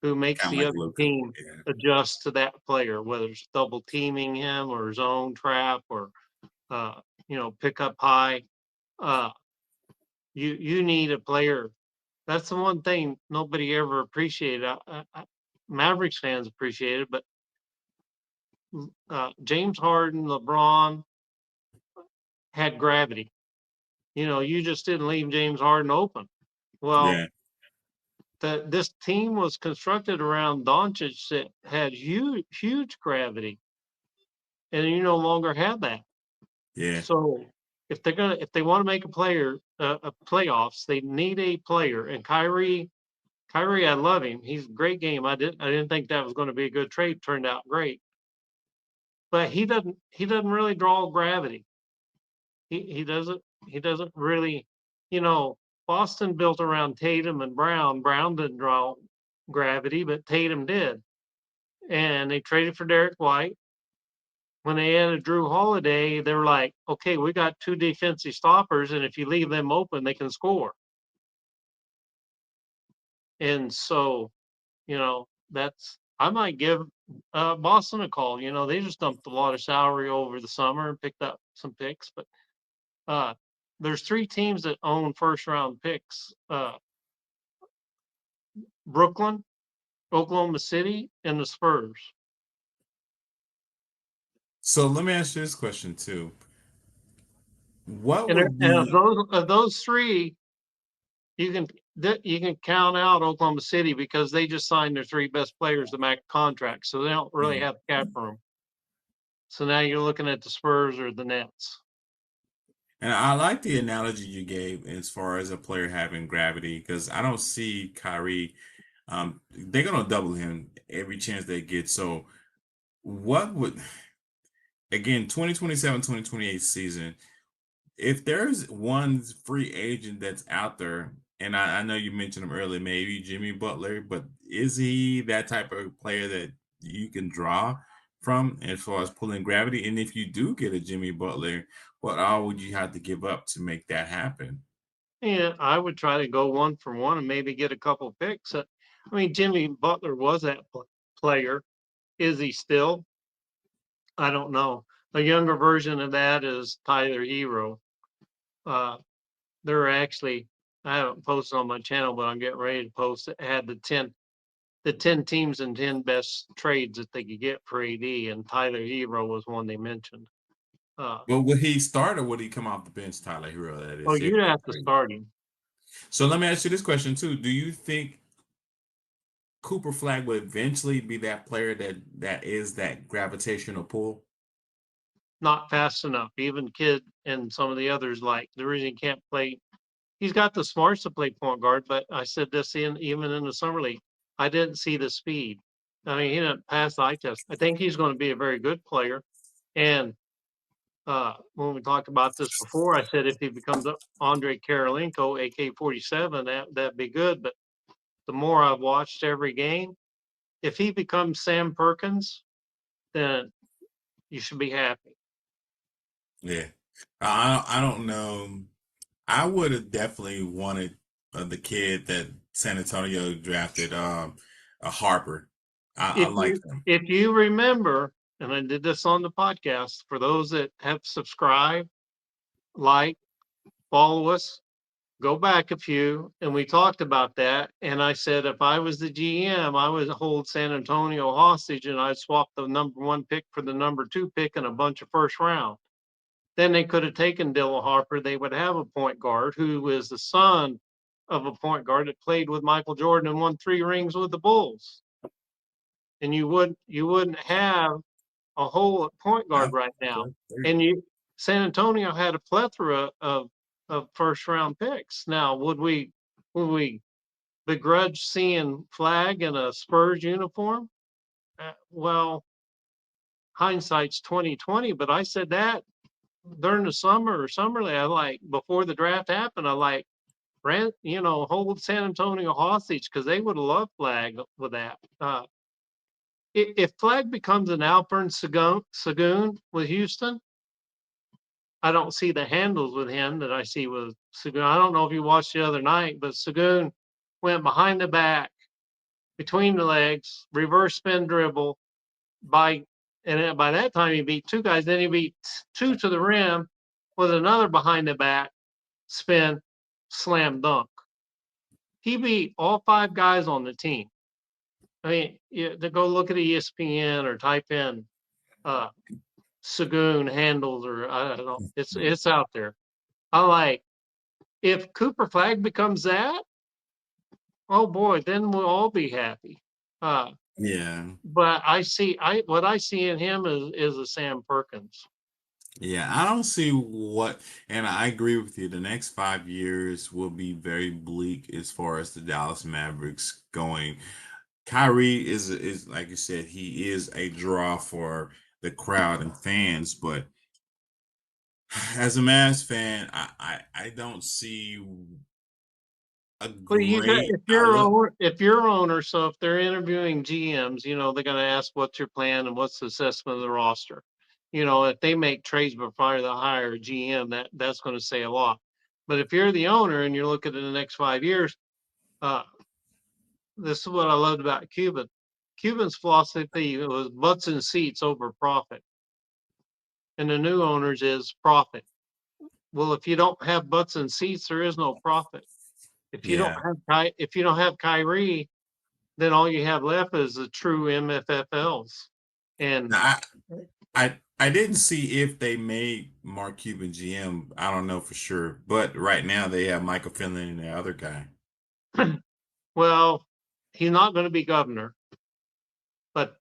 who makes Kind of the like other Luca. team Yeah. adjust to that player, whether it's double teaming him or zone trap or uh, pick up high. Uh, you need a player. That's the one thing nobody ever appreciated. Mavericks fans appreciate it, but James Harden, LeBron had gravity. You just didn't leave James Harden open. Well, Yeah. this team was constructed around Doncic that had huge gravity, and you no longer have that. Yeah. So if they want to make a playoffs, they need a player. And Kyrie, I love him. He's a great game. I didn't think that was going to be a good trade. Turned out great, but he doesn't really draw gravity. He doesn't really, you know. Boston built around Tatum and Brown. Brown didn't draw gravity, but Tatum did. And they traded for Derek White. When they added Drew Holiday, they were like, okay, we got 2 defensive stoppers, and if you leave them open, they can score. And so, I might give Boston a call. They just dumped a lot of salary over the summer and picked up some picks. But there's 3 teams that own first round picks: Brooklyn, Oklahoma City, and the Spurs. So let me ask you this question too. What And, would and be of those 3, you can count out Oklahoma City because they just signed their 3 best players to max contracts, so they don't really have cap room. So now you're looking at the Spurs or the Nets. And I like the analogy you gave as far as a player having gravity, because I don't see Kyrie. They're gonna double him every chance they get. So what would, again, 2027, 2028 season, if there's one free agent that's out there, and I know you mentioned him earlier, maybe Jimmy Butler, but is he that type of player that you can draw from as far as pulling gravity? And if you do get a Jimmy Butler, what all would you have to give up to make that happen? Yeah, I would try to go 1 for 1 and maybe get a couple picks. Jimmy Butler was that player. Is he still? I don't know. A younger version of that is Tyler Hero. Uh, they're actually, I haven't posted on my channel, but I'm getting ready to post it. Had the 10 teams and 10 best trades that they could get for AD, and Tyler Hero was one they mentioned. Well, would he start or would he come off the bench, Tyler Hero? That Oh, is it. you'd have to start him. So let me ask you this question too. Do you think Cooper Flag would eventually be that player that is that gravitational pull? Not fast enough. Even Kid and some of the others, like the reason he can't play, he's got the smarts to play point guard, but I said this even in the summer league. I didn't see the speed. He didn't pass the eye test. I think he's going to be a very good player. And when we talked about this before, I said if he becomes Andre Karolinko, AK-47, that'd be good. But the more I've watched every game, if he becomes Sam Perkins, then you should be happy. Yeah, I don't know. I would have definitely wanted the kid that San Antonio drafted, a Harper. I If like you him. if you remember, and I did this on the podcast, for those that have subscribed, like, follow us, go back a few, and we talked about that. And I said if I was the GM, I would hold San Antonio hostage and I'd swap the number 1 pick for the number 2 pick and a bunch of first round. Then they could have taken Dylan Harper. They would have a point guard who is the son of a point guard that played with Michael Jordan and won 3 rings with the Bulls. And you wouldn't have a hole at point guard right now. And San Antonio had a plethora of first round picks. Now, would we begrudge seeing Flag in a Spurs uniform? Well, hindsight's 2020, but I said that during the summer or summer league. I like before the draft happened. I like hold San Antonio hostage because they would have loved Flag with that. If Flag becomes an Alpern Sagoon with Houston, I don't see the handles with him that I see with Sagoon. I don't know if you watched the other night, but Sagoon went behind the back, between the legs, reverse spin dribble and by that time he beat 2 guys. Then he beat 2 to the rim with another behind the back spin slam dunk. He beat all 5 guys on the team. To go look at ESPN or type in Sagoon handles, or I don't know. It's out there. I like, if Cooper Flag becomes that, oh boy, then we'll all be happy. Uh, Yeah. but what I see in him is a Sam Perkins. Yeah, I don't see what, and I agree with you. The next 5 years will be very bleak as far as the Dallas Mavericks going. Kyrie is like you said, he is a draw for the crowd and fans, but as a Mavs fan, I don't see a Well, you got great outlook. if you're owner, so if they're interviewing GMs, they're going to ask what's your plan and what's the assessment of the roster. If they make trades before they hire a GM, that's going to say a lot. But if you're the owner and you're looking at the next 5 years, uh, this is what I loved about Cuban. Cuban's philosophy was butts and seats over profit, and the new owners is profit. Well, if you don't have butts and seats, there is no profit. Yeah. If you don't have Kyrie, then all you have left is the true MFFLs. And Now, I didn't see if they made Mark Cuban GM. I don't know for sure, but right now they have Michael Finley and the other guy. well, he's not going to be governor, but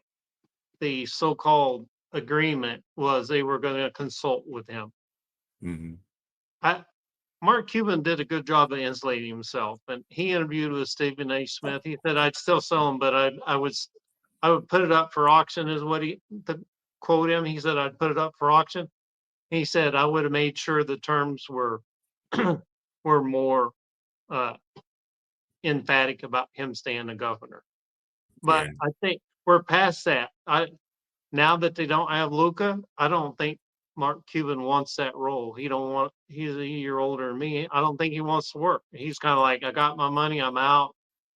the so-called agreement was they were going to consult with him. Hmm. I, Mark Cuban did a good job of insulating himself, and he interviewed with Stephen A. Smith. He said, "I'd still sell him, but I would put it up for auction." Is what to quote him. He said, "I'd put it up for auction." He said, "I would have made sure the terms were were more uh, emphatic about him staying the governor." But Yeah. I think we're past that. Now that they don't have Luca, I don't think Mark Cuban wants that role. He don't want. He's a year older than me. I don't think he wants to work. He's kind of like, I got my money. I'm out.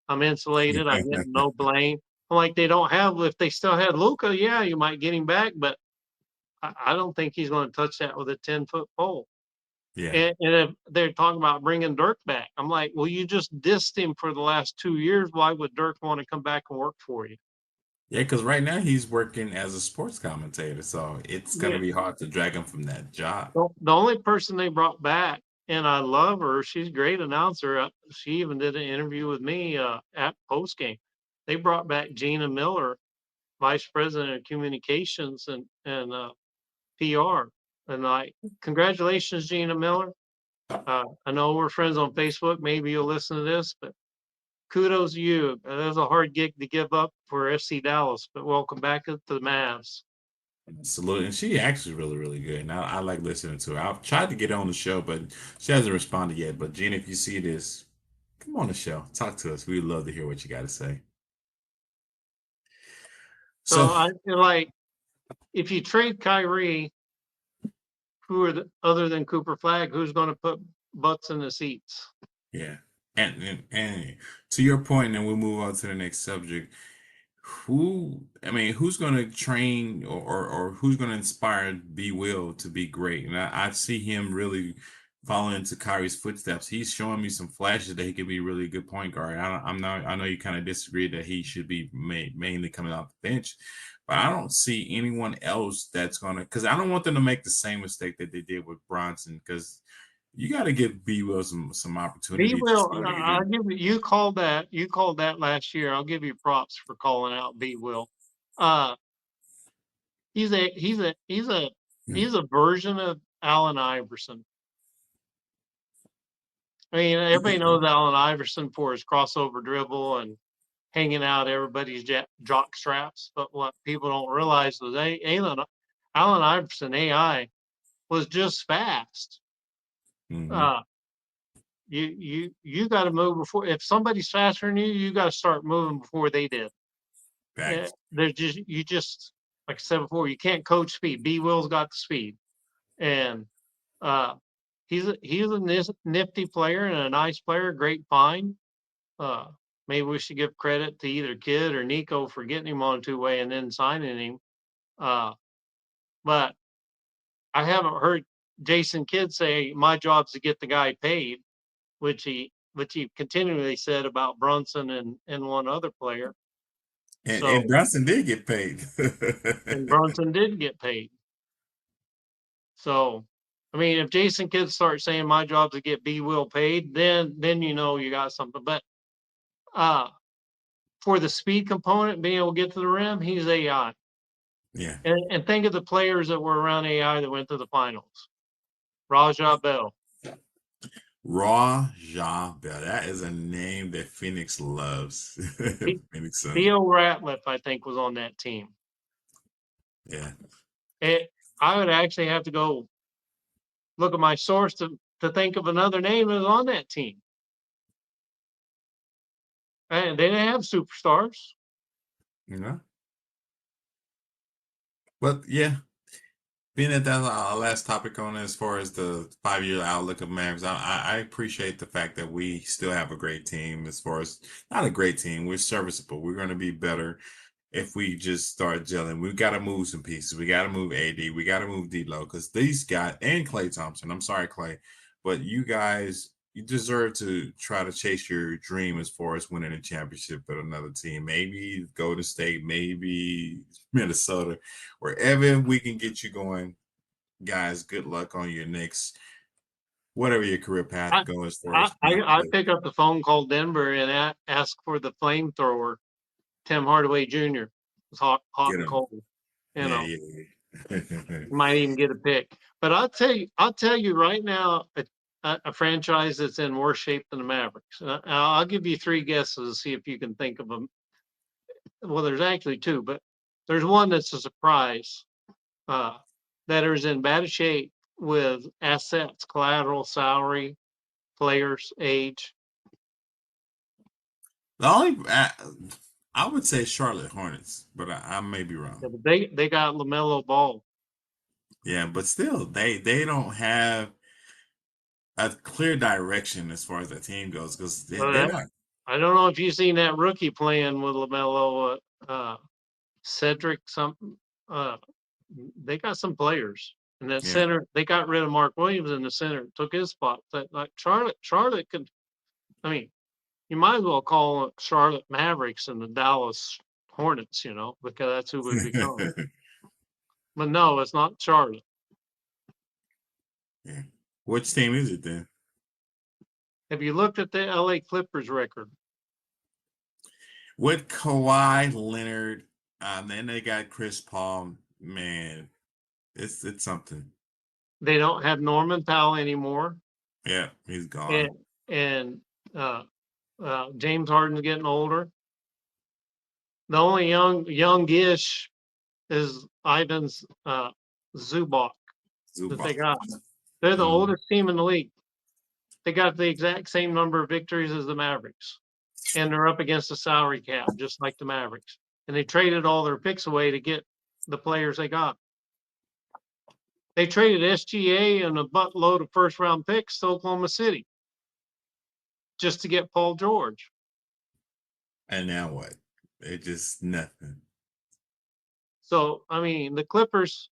I'm insulated. I get no blame. I'm like, they don't have. If they still had Luca, yeah, you might get him back, but I don't think he's going to touch that with a 10-foot pole. Yeah. And if they're talking about bringing Dirk back, I'm like, well, you just dissed him for the last 2 years. Why would Dirk want to come back and work for you? Yeah, because right now he's working as a sports commentator, so it's gonna Yeah. be hard to drag him from that job. The only person they brought back, and I love her. She's a great announcer. She even did an interview with me at postgame. They brought back Gina Miller, vice president of communications and PR. And congratulations, Gina Miller. I know we're friends on Facebook. Maybe you'll listen to this, but kudos to you. That was a hard gig to give up for FC Dallas, but welcome back to the Mavs. Absolutely, and she actually really, really good. And I like listening to her. I've tried to get on the show, but she hasn't responded yet. But Gina, if you see this, come on the show, talk to us. We'd love to hear what you got to say. So So, I feel like if you trade Kyrie, who are other than Cooper Flag, who's going to put butts in the seats? yeah, and to your point, and we'll move on to the next subject. I mean, who's going to train or who's going to inspire B Will to be great? And I see him really following into Kyrie's footsteps. He's showing me some flashes that he could be really a good point guard. I know you kind of disagree that he should be mainly coming off the bench, but I don't see anyone else that's going to, because I don't want them to make the same mistake that they did with Bronson, because you got to give B Will some B opportunity to Will, see what he can I'll do. give you. You called that. You called that last year. I'll give you props for calling out B Will. Uh, he's a version of Allen Iverson. I mean, everybody knows Allen Iverson for his crossover dribble and hanging out everybody's jock straps. But what people don't realize is Allen Iverson AI was just fast. Hmm. Uh, you got to move before. If somebody's faster than you got to start moving before they did. Facts. They're just like I said before, you can't coach speed. B Will's got the speed, and uh, he's a nifty player and a nice player, great find. Uh, Maybe we should give credit to either Kid or Nico for getting him on two-way and then signing him. Uh, but I haven't heard Jason Kidd say my job's to get the guy paid, which he continually said about Brunson and one other player. And So Brunson did get paid. and Brunson did get paid. So I mean, if Jason Kidd starts saying my job's to get B Will paid, then you got something. But uh for the speed component, being able to get to the rim, he's AI. Yeah. And think of the players that were around AI that went to the finals. Raja Bell, Raw Ja Bell. That is a name that Phoenix loves. Phoenix Suns. Theo Ratliff, I think, was on that team. Yeah. It, I would actually have to go look at my source to think of another name that was on that team. And they didn't have superstars. You know, but yeah, being that that's our last topic on as far as the 5 year outlook of Mavs, I appreciate the fact that we still have a great team. As far as not a great team, we're serviceable. We're going to be better if we just start gelling. We got to move some pieces. We got to move AD. We got to move D-Lo because these guys and Klay Thompson. I'm sorry, Klay, but you guys, you deserve to try to chase your dream as far as winning a championship with another team. Maybe Golden State, maybe Minnesota, wherever we can get you going. Guys, good luck on your next whatever your career path I goes as far I as I, being a I player. pick up the phone, call Denver, and ask for the flamethrower, Tim Hardaway Jr. It's hot Get and them. cold. You Yeah, know, yeah. might even get a pick. But I'll tell you right now, a franchise that's in worse shape than the Mavericks. I'll give you three guesses, see if you can think of them. Well, there's actually two, but there's one that's a surprise. Uh, that is in bad shape with assets, collateral, salary, players, age. The only I would say Charlotte Hornets, but I may be wrong. Yeah, but they got LaMelo Ball. Yeah, but still, they don't have a clear direction as far as the team goes because they're But not. I don't know if you've seen that rookie playing with LaMelo, Cedric something. Uh, they got some players in that Yeah, center. They got rid of Mark Williams in the center, took his spot. That like Charlotte could. I mean, you might as well call it Charlotte Mavericks and the Dallas Hornets, because that's who we become. But no, it's not Charlotte. yeah. Which team is it then? Have you looked at the LA Clippers record? With Kawhi Leonard, then they got Chris Paul. Man, it's something. They don't have Norman Powell anymore, Yeah, he's gone. and and uh, James Harden's getting older. The only youngish is Ivan's Zubac that they Zubac. got. They're the Mm. oldest team in the league. They got the exact same number of victories as the Mavericks, and they're up against the salary cap, just like the Mavericks. And they traded all their picks away to get the players they got. They traded SGA and a buttload of first round picks to Oklahoma City just to get Paul George. And now what? It just nothing. So I mean, the Clippers,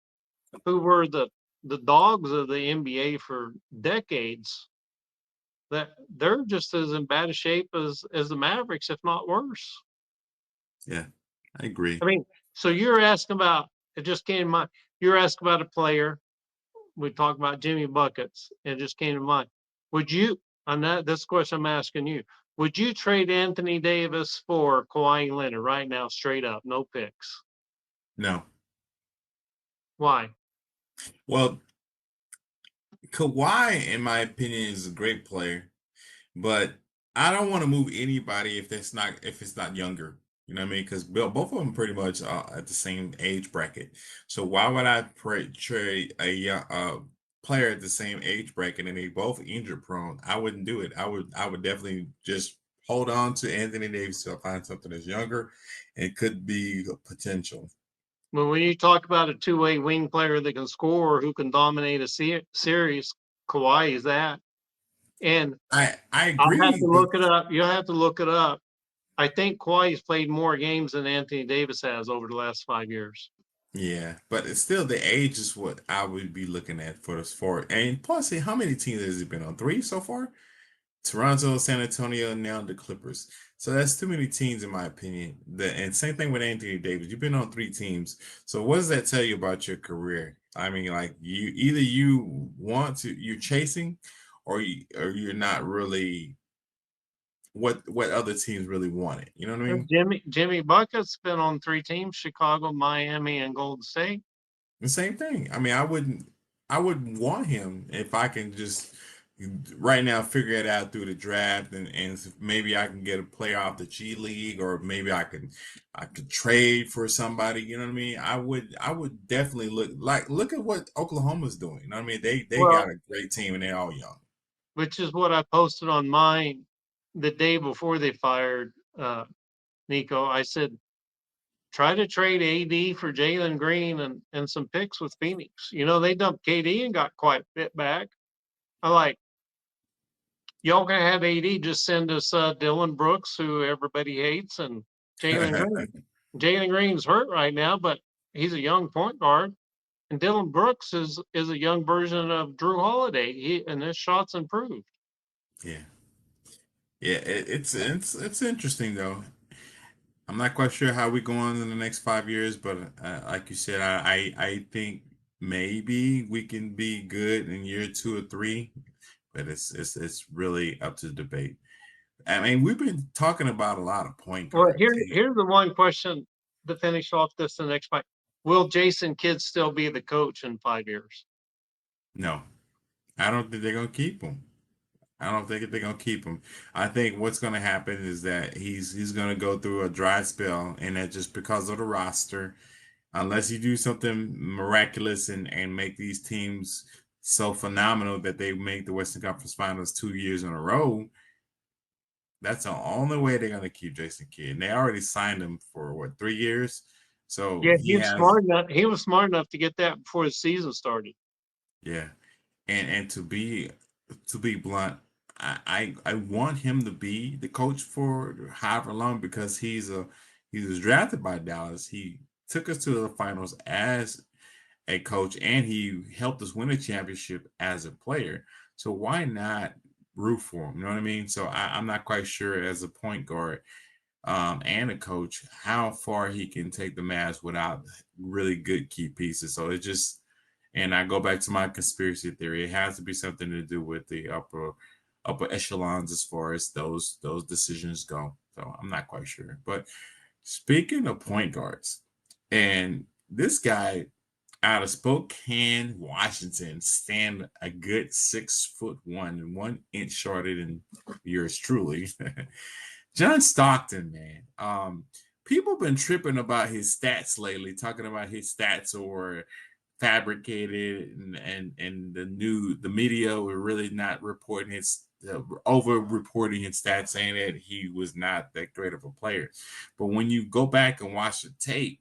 who were the dogs of the NBA for decades, that they're just as in bad a shape as the Mavericks, if not worse. Yeah, I agree. I mean, so you're asking about it just came to mind. You're asking about a player. We talked about Jimmy Buckets. It just came to mind. Would you on that this question I'm asking you, would you trade Anthony Davis for Kawhi Leonard right now, straight up, no picks? No. Why? Well, Kawhi, in my opinion, is a great player, but I don't want to move anybody if it's not younger. You know what I mean? Because both of them pretty much are at the same age bracket. So why would I trade a young player at the same age bracket and they both injury prone? I wouldn't do it. I would definitely just hold on to Anthony Davis till I find something that's younger and could be potential. But when you talk about a two-way wing player that can score, who can dominate a series, Kawhi is that. And I I'll have agree, to but look it up. You'll have to look it up. I think Kawhi's played more games than Anthony Davis has over the last 5 years. yeah, but it's still the age is what I would be looking at for this sport. And plus, how many teams has he been on? Three so far? Toronto, San Antonio, and now the Clippers. So that's too many teams in my opinion. And same thing with Anthony Davis. You've been on three teams. So what does that tell you about your career? I mean, like you want to you're chasing or you're not really what other teams really want it. You know what I mean? Jimmy Bucket's been on three teams: Chicago, Miami, and Golden State. The same thing. I mean, I wouldn't want him if I can just right now figure it out through the draft and maybe I can get a player off the G League or maybe I could trade for somebody, you know what I mean? I would definitely look at what Oklahoma's doing. You know what I mean? They got Well, a great team and they're all young. which is what I posted on mine the day before they fired Nico. I said, try to trade AD for Jalen Green and some picks with Phoenix. They dumped KD and got quite a bit back. I like, y'all gonna have AD just send us Dylan Brooks, who everybody hates, and Jalen Green. Jalen Green's hurt right now, but he's a young point guard. And Dylan Brooks is a young version of Drew Holiday. And his shots improved. Yeah, yeah. It's interesting though. I'm not quite sure how we go on in the next 5 years, but like you said, I think maybe we can be good in year 2 or 3, but it's really up to debate. I mean, we've been talking about a lot of point Well, guards. here's the one question to finish off this the next fight. Will Jason Kidd still be the coach in 5 years? No, I don't think they're gonna keep him. I don't think they're gonna keep him. I think what's gonna happen is that he's gonna go through a dry spell, and that just because of the roster, unless you do something miraculous and make these teams so phenomenal that they make the Western Conference Finals 2 years in a row, that's the only way they're gonna keep Jason Kidd. And they already signed him for what, 3 years? So Yeah, he has, he was smart enough to get that before the season started. yeah. And to be blunt, I want him to be the coach for however long because he was drafted by Dallas. He took us to the finals as a coach and he helped us win a championship as a player. So why not root for him? You know what I mean? So I'm not quite sure as a point guard and a coach how far he can take the Mavs without really good key pieces. So it just, and I go back to my conspiracy theory. It has to be something to do with the upper echelons as far as those decisions go. So I'm not quite sure. But speaking of point guards, and this guy out of Spokane, Washington, stand a good 6'1" and 1 inch shorter than yours truly. John Stockton, man. People been tripping about his stats lately, talking about his stats or fabricated, and the media were really not reporting his over reporting his stats, saying that he was not that great of a player. But when you go back and watch the tape,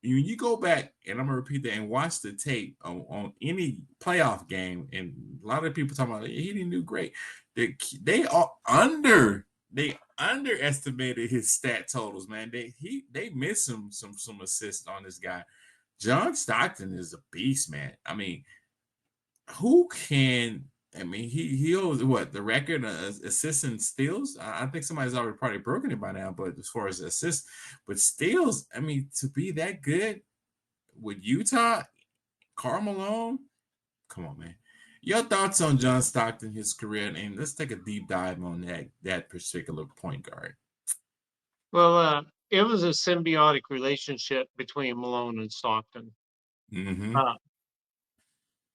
you go back, and I'm gonna repeat that, and watch the tape on any playoff game, and a lot of people talking about he didn't do great. They are they underestimated his stat totals, man. They missed some assists on this guy. John Stockton is a beast, man. I mean, who can? I mean, he holds what the record assists and steals. I think somebody's already probably broken it by now. But as far as assists, but steals, I mean, to be that good with Utah, Karl Malone, come on, man. Your thoughts on John Stockton, his career, and let's take a deep dive on that particular point guard. Well, it was a symbiotic relationship between Malone and Stockton. Mm-hmm. Uh,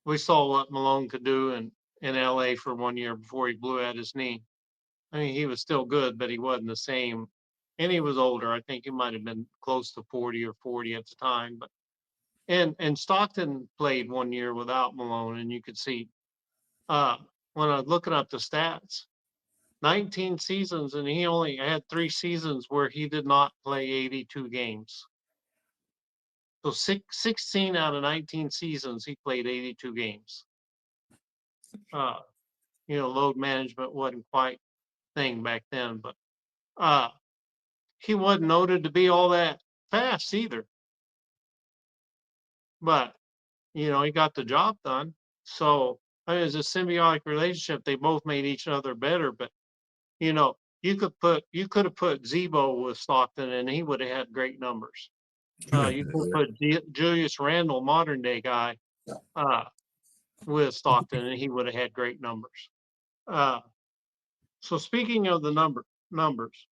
we saw what Malone could do in LA for 1 year before he blew out his knee. I mean, he was still good, but he wasn't the same. And he was older. I think he might have been close to 40 or 40 at the time. But and Stockton played 1 year without Malone, and you could see uh, when I was looking up the stats, 19 seasons, and he only had 3 seasons where he did not play 82 games. So 16 out of 19 seasons, he played 82 games. Uh, load management wasn't quite thing back then, but uh, he wasn't noted to be all that fast either. But he got the job done. So I mean, it was a symbiotic relationship. They both made each other better. But you could have put Zebo with Stockton, and he would have had great numbers. You could put Julius Randle, modern day guy, uh, with Stockton, and he would have had great numbers. Uh, so speaking of the numbers,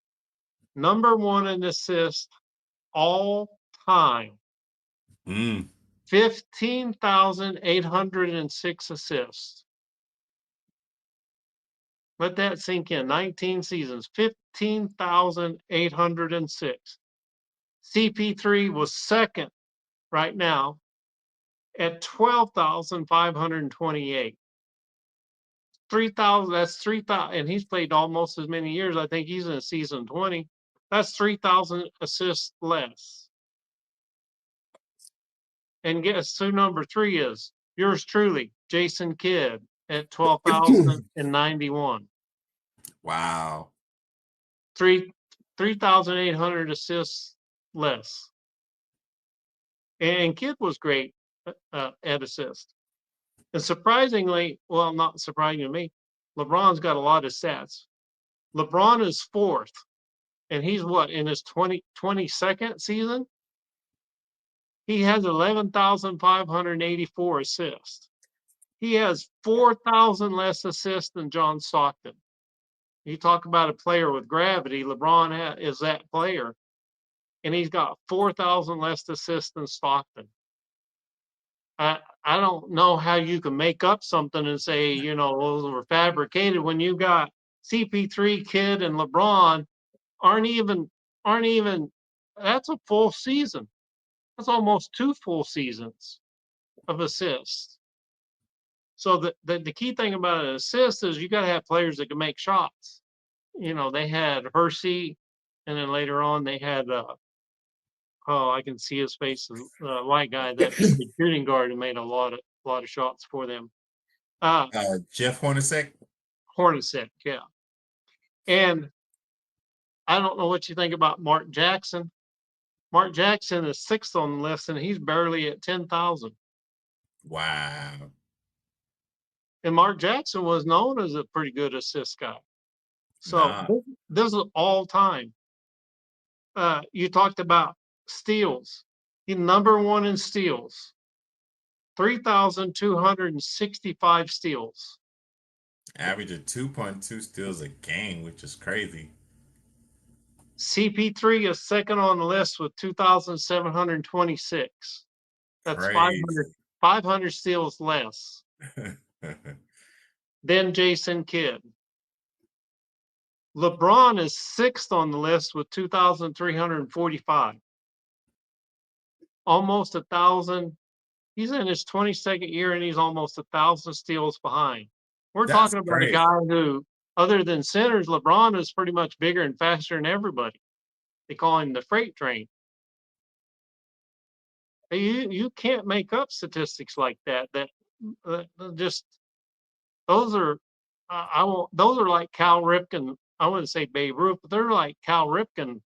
number one in assist all time, Mm. 15,806 assists. Let that sink in. 19 seasons, 15,806. CP3 was second right now at 12,528. 3,000. That's 3,000, and he's played almost as many years. I think he's in season 20. That's 3,000 assists less. And guess who number 3 is? Yours truly, Jason Kidd, at 12,091. Wow. 3,800 assists less. And Kidd was great at assist. And surprisingly, well, not surprising to me, LeBron's got a lot of stats. LeBron is 4th, and he's what, in his 22nd season? He has 11,584 assists. He has 4,000 less assists than John Stockton. You talk about a player with gravity, LeBron is that player, and he's got 4,000 less assists than Stockton. I don't know how you can make up something and say, those were fabricated when you got CP3, Kidd, and LeBron aren't even that's a full season. That's almost 2 full seasons of assists. So the key thing about an assist is you got to have players that can make shots. They had Hersey, and then later on they had I can see his face, the white guy that played shooting guard and made a lot of shots for them. Jeff Hornacek. Hornacek, yeah. And I don't know what you think about Mark Jackson. Mark Jackson is 6th on the list, and he's barely at 10,000. Wow. And Mark Jackson was known as a pretty good assist guy. So Nah. this is all time. You talked about steals. He's number 1 in steals. 3,265 steals. Average of 2.2 steals a game, which is crazy. CP3 is 2nd on the list with 2,726. That's Crazy. 500 steals less than Jason Kidd. LeBron is 6th on the list with 2,345. Almost 1,000. He's in his 22nd year, and he's almost 1,000 steals behind. We're That's talking about crazy. a guy who, other than centers, LeBron is pretty much bigger and faster than everybody. They call him the freight train. You can't make up statistics like that. Just those are those are like Cal Ripken. I wouldn't say Babe Ruth, but they're like Cal Ripken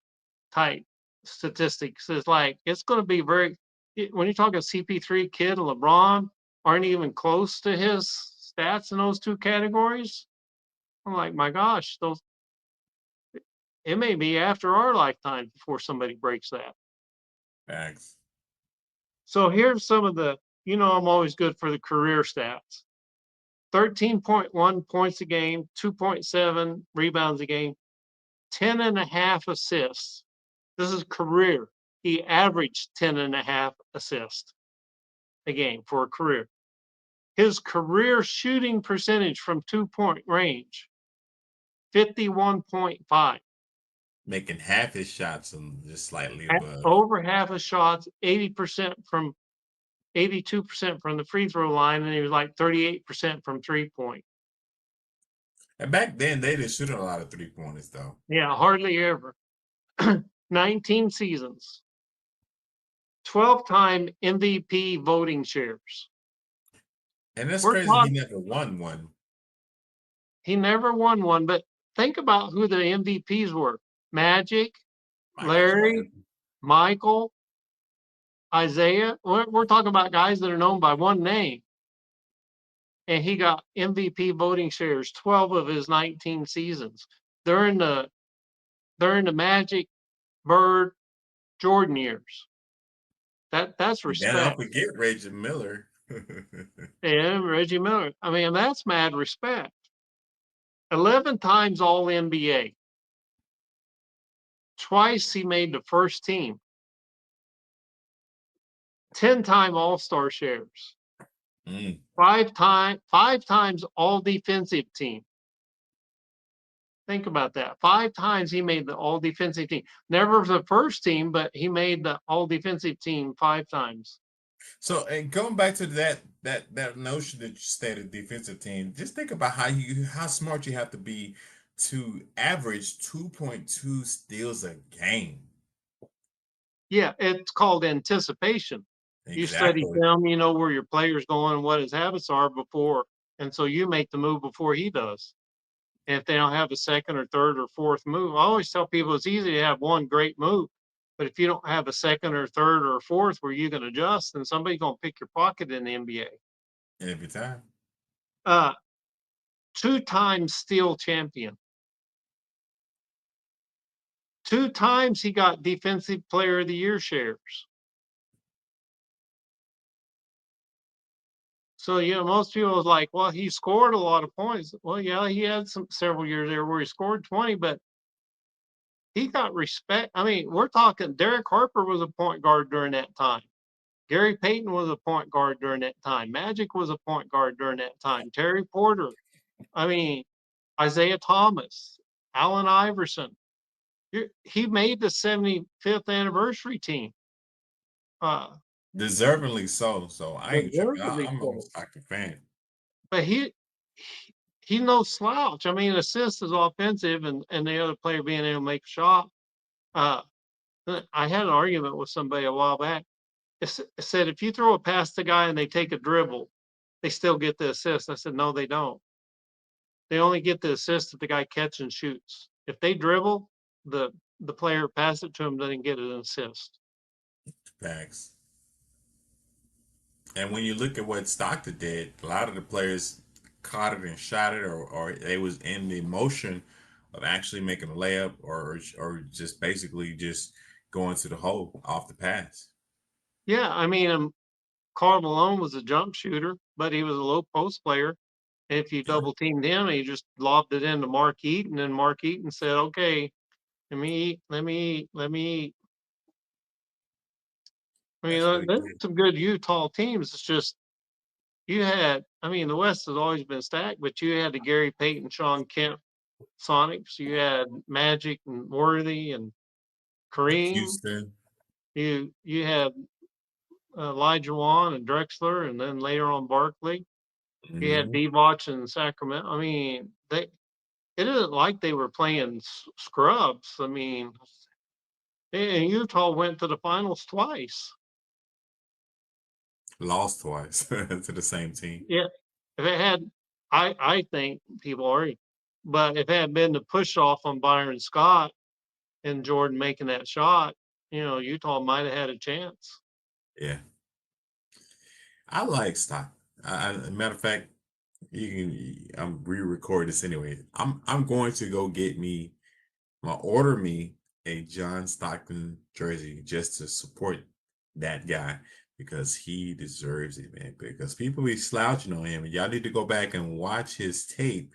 type statistics. It's like it's going to be when you're talking CP3, Kidd, and LeBron aren't even close to his stats in those 2 categories. I'm like, my gosh, it may be after our lifetime before somebody breaks that. Thanks. So here's some of the, I'm always good for the career stats. 13.1 points a game, 2.7 rebounds a game, 10.5 assists. This is career. He averaged 10.5 assists a game for a career. His career shooting percentage from 2-point range, 51.5. Making half his shots and just slightly above. Over half his shots, 82% from the free throw line, and he was like 38% from 3-point. And back then, they didn't shoot a lot of 3-pointers, though. Yeah, hardly ever. 19 seasons. 12-time MVP voting shares. And that's crazy. He never won one. He never won one, but think about who the MVPs were. Magic, Larry, Michael, Isaiah. We're talking about guys that are known by one name. And he got MVP voting shares 12 of his 19 seasons during the Magic, Bird, Jordan years. That's respect. Don't forget Reggie Miller. And Reggie Miller. I mean, that's mad respect. 11 times All NBA. Twice he made the first team. 10-time All-Star shares. 5 times All Defensive Team. Think about that. 5 times he made the All Defensive Team. Never the first team, but he made the All Defensive Team 5 times. So, and going back to that notion that you stated, defensive team, just think about how smart you have to be to average 2.2 steals a game. Yeah, it's called anticipation. You study Exactly. film, you know where your player's going, what his habits are before, and so you make the move before he does. And if they don't have a second or third or fourth move, I always tell people it's easy to have one great move, but if you don't have a second or third or fourth where you can adjust, then somebody's gonna pick your pocket in the NBA. Every time. Uh, two-time steel champion. 2 times he got defensive player of the year shares. So, most people was like, "Well, he scored a lot of points." Well, yeah, he had some several years there where he scored 20, but he got respect. I mean, we're talking Derek Harper was a point guard during that time. Gary Payton was a point guard during that time. Magic was a point guard during that time. Terry Porter. I mean, Isaiah Thomas, Allen Iverson. He made the 75th anniversary team. Uh, Deservingly so. So I ain't tripping. deservedly I'm a so. Stockton fan. But he's no slouch. I mean, assist is offensive, and the other player being able to make a shot. Uh, I had an argument with somebody a while back. It said if you throw a pass to guy and they take a dribble, they still get the assist. I said no, they don't. They only get the assist if the guy catches and shoots. If they dribble, the player pass it to him doesn't get an assist. Facts. And when you look at what Stockton did, a lot of the players caught it and shot it, or they was in the motion of actually making a layup, or just basically just going to the hole off the pass. Yeah, I mean, Karl Malone was a jump shooter, but he was a low post player. If you Yeah. double teamed him, he just lobbed it into Mark Eaton, and Mark Eaton said, "Okay, let me eat, let me eat, let me eat." I mean, That's what he there's did. some good Utah teams. It's just I mean, the West has always been stacked, but you had the Gary Payton, Sean Kemp Sonics. You had Magic and Worthy and Kareem. Houston. You had Elijah Wan and Drexler, and then later on Barkley. You had Hmm. Divac in Sacramento. I mean, it isn't like they were playing scrubs. I mean, and Utah went to the finals twice. Lost twice to the same team. Yeah, if it had, I think people already, but if it had been the push off on Byron Scott and Jordan making that shot, Utah might have had a chance. Yeah, I like Stockton. Matter of fact, you can. I'm re-record this anyway. I'm going to go get me. Order me a John Stockton jersey just to support that guy because he deserves it, man. Because people be slouching on him, and y'all need to go back and watch his tape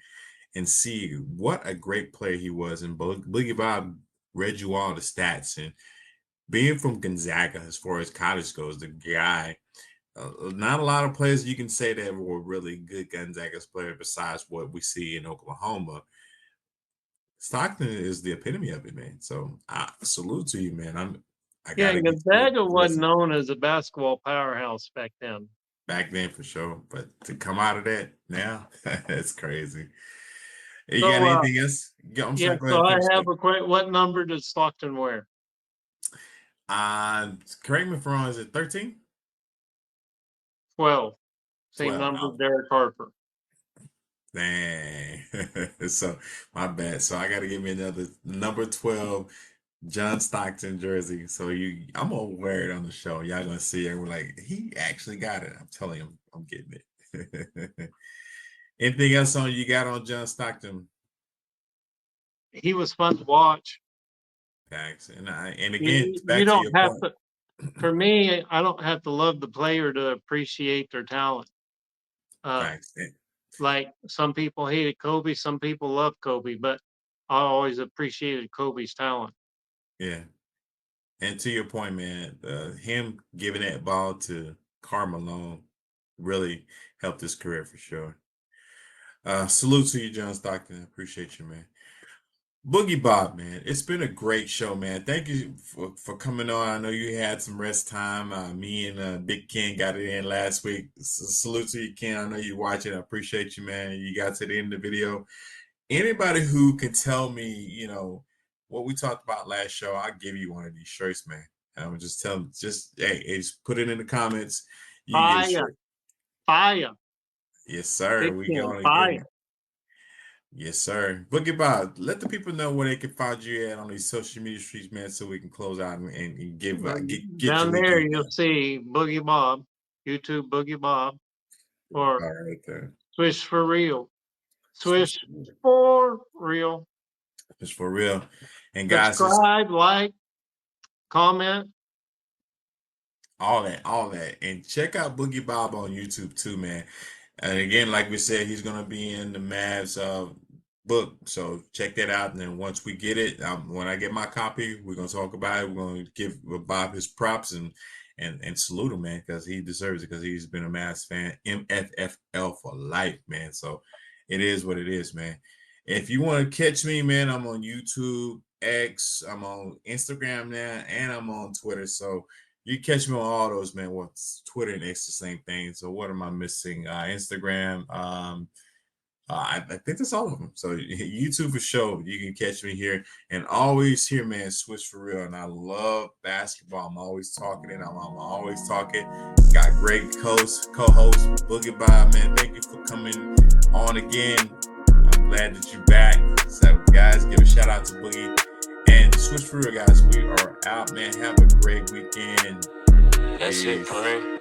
and see what a great player he was. And Boogey Bob read you all the stats. And being from Gonzaga, as far as college goes, the guy, not a lot of players you can say that were really good Gonzaga's player besides what we see in Oklahoma. Stockton is the epitome of it, man. So I salute to you, man. I Yeah, gotta and get you Gonzaga a wasn't jersey known as a basketball powerhouse back then. back then for sure. But to come out of that now, it's crazy. You got So, anything else? I'm yeah, sorry, go ahead so and I finish have it. a quick. What number does Stockton wear? Correct me if I'm wrong, is it 13? 12. Same 12. number as Oh, Derek Harper. dang. So my bad. So I gotta give me another number 12 John Stockton jersey. So I'm gonna wear it on the show. Y'all gonna see it. We're like, he actually got it. I'm telling him I'm getting it. Anything else on you got on John Stockton? He was fun to watch. Facts. And again, You back to don't your have point. to. For me, I don't have to love the player to appreciate their talent. Uh, Facts. like some people hated Kobe, some people love Kobe, but I always appreciated Kobe's talent. Yeah. And to your point, man, him giving that ball to Karl Malone really helped his career for sure. Salute to you, John Stockton. Appreciate you, man. Boogie Bob, man, it's been a great show, man. Thank you for coming on. I know you had some rest time. Me and Big Ken got it in last week. Salute to you, Ken. I know you watching. I appreciate you, man. You got to the end of the video. Anybody who can tell me, what we talked about last show, I'll give you one of these shirts, man. And I'm just telling, hey, just put it in the comments. You get a Fire, shirt. fire, Yes, sir. big We can, going fire. again. Yes, sir. Boogie Bob, let the people know where they can find you at on these social media streets, man, so we can close out and give get Down your there, weekend you'll done. see Boogie Bob, YouTube Boogie Bob, or All right, there. Swish for real. Switch Swish for real. Just for real. And guys, just Subscribe, like, comment. all that. And check out Boogie Bob on YouTube too, man. And again, like we said, he's gonna be in the Mavs book. So check that out. And then once we get it, when I get my copy, we're gonna talk about it. We're gonna give Bob his props and salute him, man, because he deserves it because he's been a Mavs fan, MFFL for life, man. So it is what it is, man. If you want to catch me, man, I'm on YouTube, X, I'm on Instagram now, and I'm on Twitter. So you catch me on all those, man. What's Twitter and X the same thing? So what am I missing? Instagram. I think that's all of them. So YouTube for sure. You can catch me here and always here, man. Switch for real. And I love basketball. I'm always talking and I'm always talking. Got great co-host Boogey Bob, man. Thank you for coming on again. I'm glad that you're back. So guys, give a shout out to Boogie. And Switch for real, guys. We are out, man. Have a great weekend. That's it, Pray.